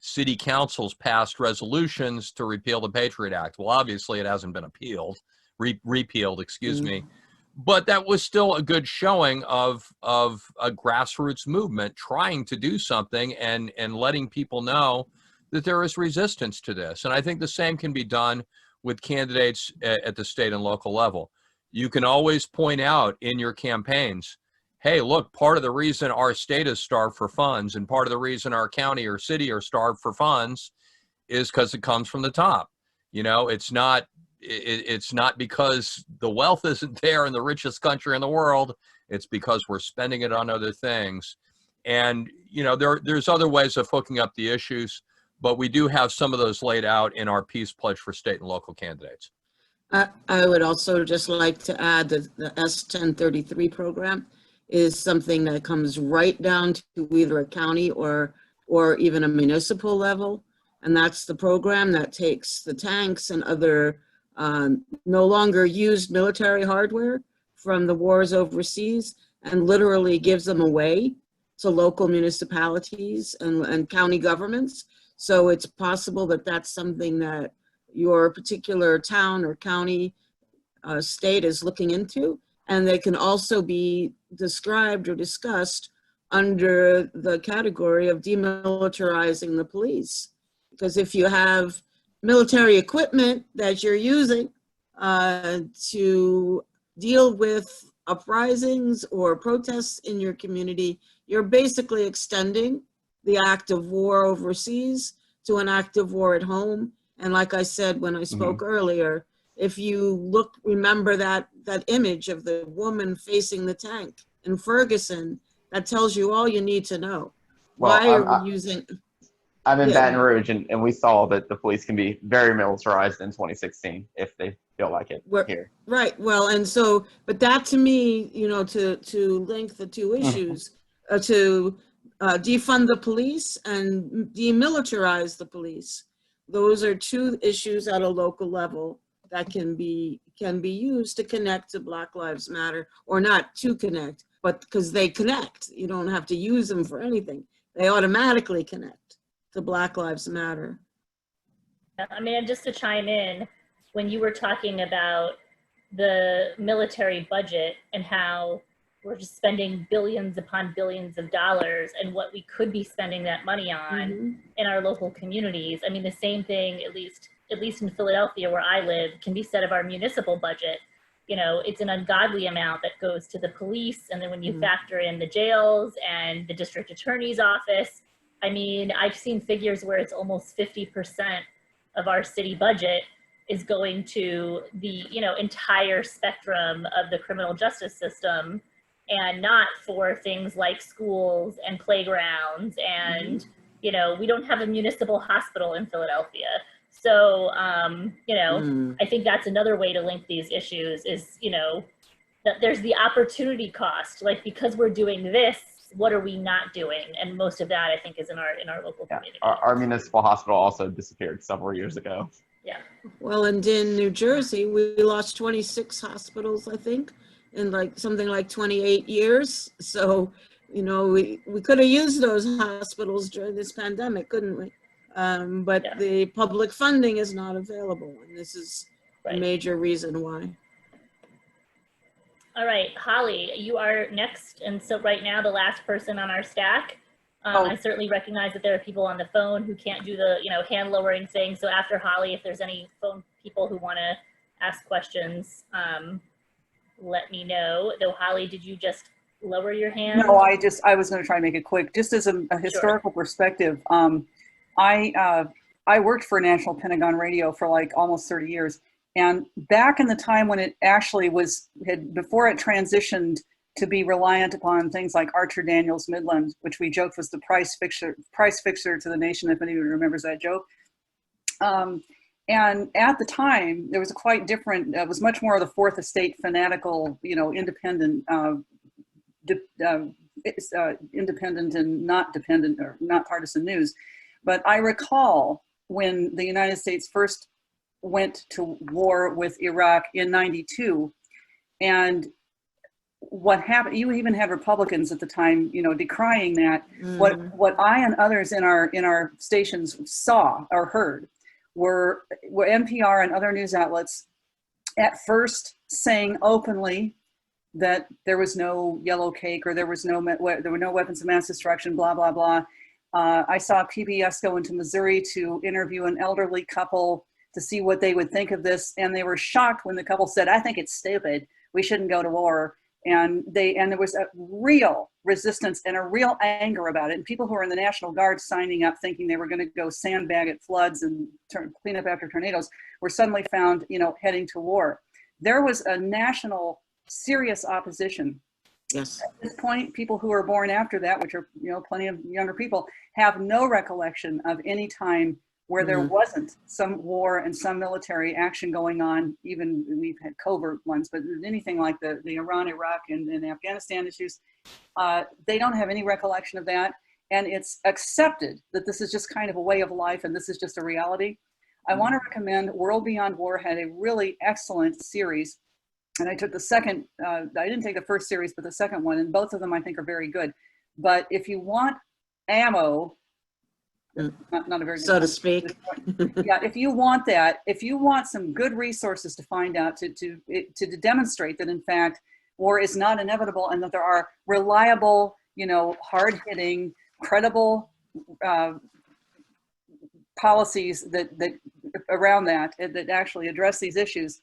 city councils passed resolutions to repeal the Patriot Act. Well, obviously it hasn't been repealed, excuse me, but that was still a good showing of a grassroots movement trying to do something and letting people know that there is resistance to this. And I think the same can be done with candidates at the state and local level. You can always point out in your campaigns hey, look, part of the reason our state is starved for funds and part of the reason our county or city are starved for funds is because it comes from the top. You know, it's not because the wealth isn't there in the richest country in the world. It's because we're spending it on other things. And, you know, there's other ways of hooking up the issues, but we do have some of those laid out in our peace pledge for state and local candidates. I would also just like to add that the S1033 program is something that comes right down to either a county or even a municipal level. And that's the program that takes the tanks and other no longer used military hardware from the wars overseas and literally gives them away to local municipalities and county governments. So it's possible that that's something that your particular town or county state is looking into. And they can also be described or discussed under the category of demilitarizing the police. Because if you have military equipment that you're using to deal with uprisings or protests in your community, you're basically extending the act of war overseas to an act of war at home. And like I said when I spoke earlier, if you remember that image of the woman facing the tank in Ferguson, that tells you all you need to know. Well, Why are we using? I'm in Yeah. Baton Rouge, and we saw that the police can be very militarized in 2016 if they feel like it here. Right. Well, and so, but that to me, you know, to link the two issues, to defund the police and demilitarize the police. Those are two issues at a local level that can be used to connect to Black Lives Matter, or not to connect, but because they connect. You don't have to use them for anything. They automatically connect to Black Lives Matter. I mean, and just to chime in, when you were talking about the military budget and how we're just spending billions upon billions of dollars and what we could be spending that money on in our local communities. I mean, the same thing, at least in Philadelphia where I live, can be said of our municipal budget. You know, it's an ungodly amount that goes to the police. And then when you factor in the jails and the district attorney's office, I mean, I've seen figures where it's almost 50% of our city budget is going to the, you know, entire spectrum of the criminal justice system, and not for things like schools and playgrounds. And, you know, we don't have a municipal hospital in Philadelphia. So, you know, I think that's another way to link these issues is, you know, that there's the opportunity cost, like, because we're doing this, what are we not doing? And most of that, I think, is in our local community. Our municipal hospital also disappeared several years ago. Yeah. Well, and in New Jersey, we lost 26 hospitals, I think, in like something like 28 years. So, you know, we could have used those hospitals during this pandemic, couldn't we? But the public funding is not available, and this is a major reason why. All right, Holly, you are next. And so right now, the last person on our stack. I certainly recognize that there are people on the phone who can't do the, you know, hand lowering thing. So after Holly, if there's any phone people who want to ask questions, let me know. Though, Holly, did you just lower your hand? No, I was going to try and make it quick. Just as a historical perspective, I worked for National Pentagon Radio for like almost 30 years. And back in the time when it actually before it transitioned to be reliant upon things like Archer Daniels Midland, which we joked was the price fixer to the nation, if anyone remembers that joke. And at the time, there was a quite different, it was much more of the Fourth Estate fanatical, you know, independent and not dependent or not partisan news. But I recall when the United States first went to war with Iraq in '92, and what happened, you even had Republicans at the time, you know, decrying that. What I and others in our stations saw or heard were NPR and other news outlets at first saying openly that there was no yellow cake, or there were no weapons of mass destruction, blah, blah, blah. I saw PBS go into Missouri to interview an elderly couple to see what they would think of this. And they were shocked when the couple said, "I think it's stupid. We shouldn't go to war." And there was a real resistance and a real anger about it. And people who were in the National Guard signing up thinking they were going to go sandbag at floods and clean up after tornadoes were suddenly found, heading to war. There was a national serious opposition. Yes. At this point, people who were born after that, which are, plenty of younger people, have no recollection of any time where there wasn't some war and some military action going on. Even we've had covert ones, but anything like the Iran, Iraq, and Afghanistan issues, they don't have any recollection of that. And it's accepted that this is just kind of a way of life and this is just a reality. I want to recommend World Beyond War had a really excellent series. And I took the second, I didn't take the first series, but the second one, and both of them I think are very good. But if you want ammo, not a very good So to speak. yeah, if you want that, if you want some good resources to find out, to demonstrate that in fact war is not inevitable and that there are reliable, hard-hitting, credible policies that around that actually address these issues,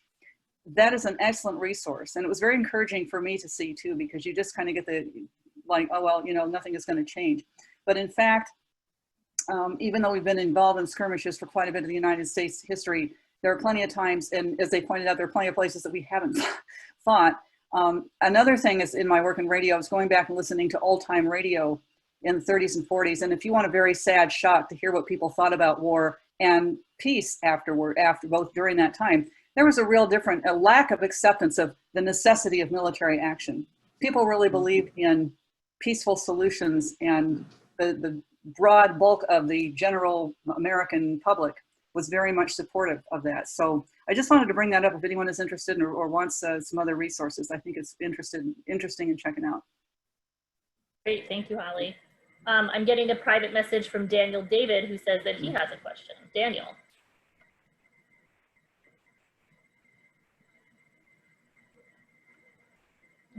that is an excellent resource. And it was very encouraging for me to see too, because you just kind of get oh, well, nothing is going to change. But in fact, even though we've been involved in skirmishes for quite a bit of the United States history, there are plenty of times, and as they pointed out, there are plenty of places that we haven't fought. Another thing is in my work in radio, I was going back and listening to old time radio in the 30s and 40s. And if you want a very sad shock to hear what people thought about war and peace after both during that time, there was a lack of acceptance of the necessity of military action. People really believed in peaceful solutions, and the broad bulk of the general American public was very much supportive of that. So I just wanted to bring that up if anyone is interested or wants some other resources. I think it's interesting in checking out. Great, thank you, Holly. I'm getting a private message from Daniel David who says that he has a question. Daniel.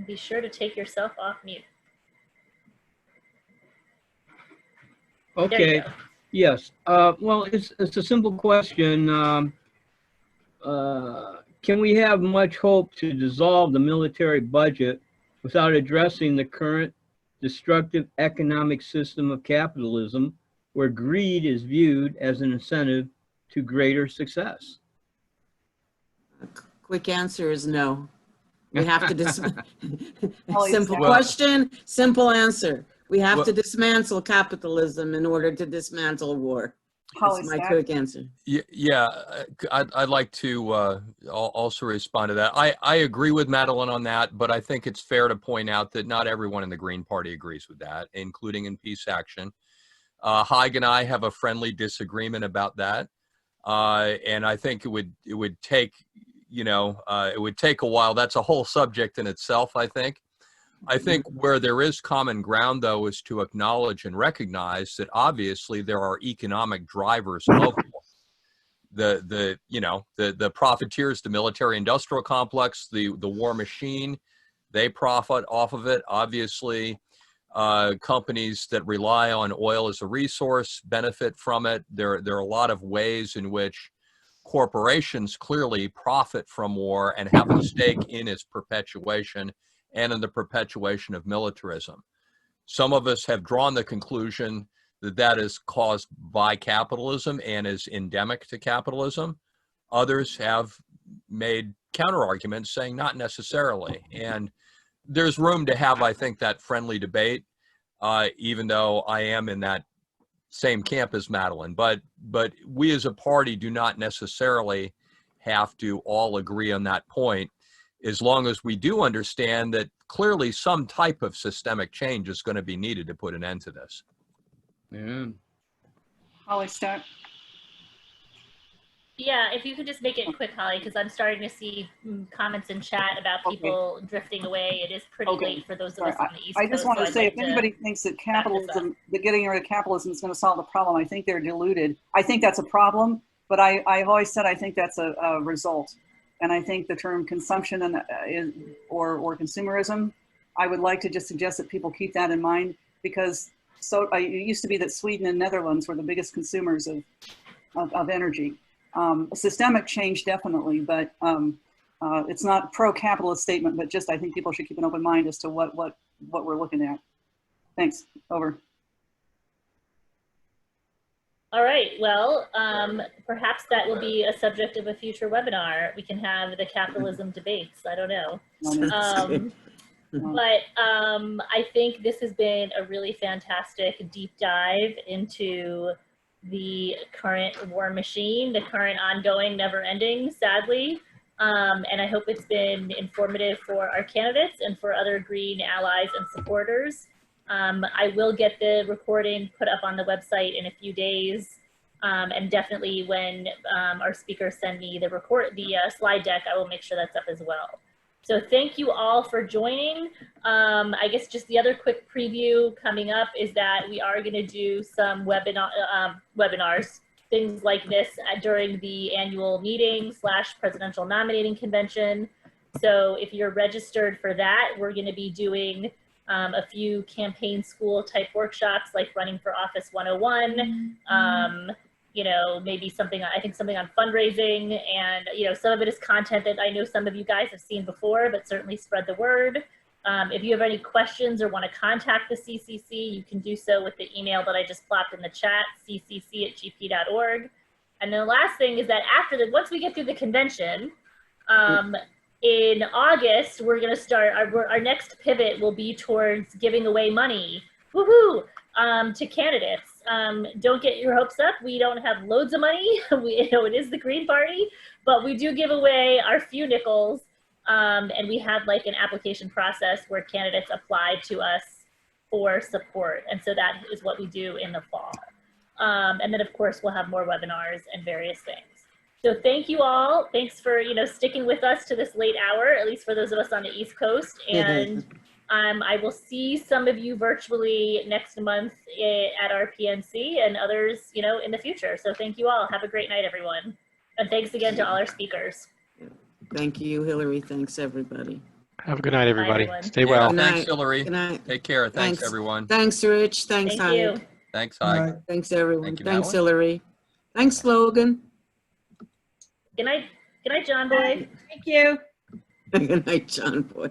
Be sure to take yourself off mute. Okay. Yes. Well, it's a simple question. Can we have much hope to dissolve the military budget without addressing the current destructive economic system of capitalism, where greed is viewed as an incentive to greater success? Quick answer is no. We have to simple Well, question, simple answer. We have to dismantle capitalism in order to dismantle war. That's my quick answer. Yeah, I'd like to also respond to that. I agree with Madelyn on that, but I think it's fair to point out that not everyone in the Green Party agrees with that, including in Peace Action. Haig and I have a friendly disagreement about that, and I think it would take it would take a while. That's a whole subject in itself, I think. I think where there is common ground, though, is to acknowledge and recognize that obviously there are economic drivers of war. The profiteers, the military-industrial complex, the war machine, they profit off of it. Obviously, companies that rely on oil as a resource benefit from it. There are a lot of ways in which corporations clearly profit from war and have a stake in its perpetuation and in the perpetuation of militarism. Some of us have drawn the conclusion that that is caused by capitalism and is endemic to capitalism. Others have made counter-arguments saying not necessarily. And there's room to have, I think, that friendly debate, even though I am in that same camp as Madelyn. But we as a party do not necessarily have to all agree on that point, as long as we do understand that clearly some type of systemic change is going to be needed to put an end to this. Yeah. Holly, start. Yeah, if you could just make it quick, Holly, because I'm starting to see comments in chat about people drifting away. It is pretty late for those of us on the East Coast. I just want to so say, I'd if like to anybody thinks that capitalism, that getting rid of capitalism is going to solve the problem, I think they're deluded. I think that's a problem, but I've always said I think that's a result. And I think the term consumption or consumerism, I would like to just suggest that people keep that in mind, because it used to be that Sweden and Netherlands were the biggest consumers of energy. Systemic change, definitely, but It's not pro-capitalist statement, but just I think people should keep an open mind as to what we're looking at. Thanks. Over. All right, well, perhaps that will be a subject of a future webinar. We can have the capitalism debates, I don't know. But I think this has been a really fantastic deep dive into the current war machine, the current ongoing, never ending, sadly. And I hope it's been informative for our candidates and for other Green allies and supporters. I will get the recording put up on the website in a few days. And definitely when our speakers send me the slide deck, I will make sure that's up as well. So thank you all for joining. I guess just the other quick preview coming up is that we are going to do some webinars, things like this during the annual meeting / presidential nominating convention. So if you're registered for that, we're going to be doing a few campaign school type workshops like running for office 101, you know, maybe something on fundraising, and you know, some of it is content that I know some of you guys have seen before, but certainly spread the word. If you have any questions or want to contact the CCC, you can do so with the email that I just plopped in the chat, ccc@gp.org. And then the last thing is that once we get through the convention, in August, we're going to start, our next pivot will be towards giving away money, woohoo, to candidates. Don't get your hopes up. We don't have loads of money. You know, it is the Green Party, but we do give away our few nickels. And we have like an application process where candidates apply to us for support. And so that is what we do in the fall. And then of course, we'll have more webinars and various things. So thank you all. Thanks for, you know, sticking with us to this late hour, at least for those of us on the East Coast. And I will see some of you virtually next month at our PNC and others, you know, in the future. So thank you all. Have a great night, everyone. And thanks again to all our speakers. Thank you, Hillary. Thanks, everybody. Have a good night, everybody. everyone. Stay well. Good Thanks, night. Hillary. Good night. Take care. Thanks, Thanks. everyone. Thanks, Rich. Thanks, Thank you. Hyde. Thanks, Hyde. Thanks, everyone. Thank you, Thanks, Madelyn. Hillary. Thanks, Logan. Good night. Good night, John Boy. Thank you. Good night, John Boy.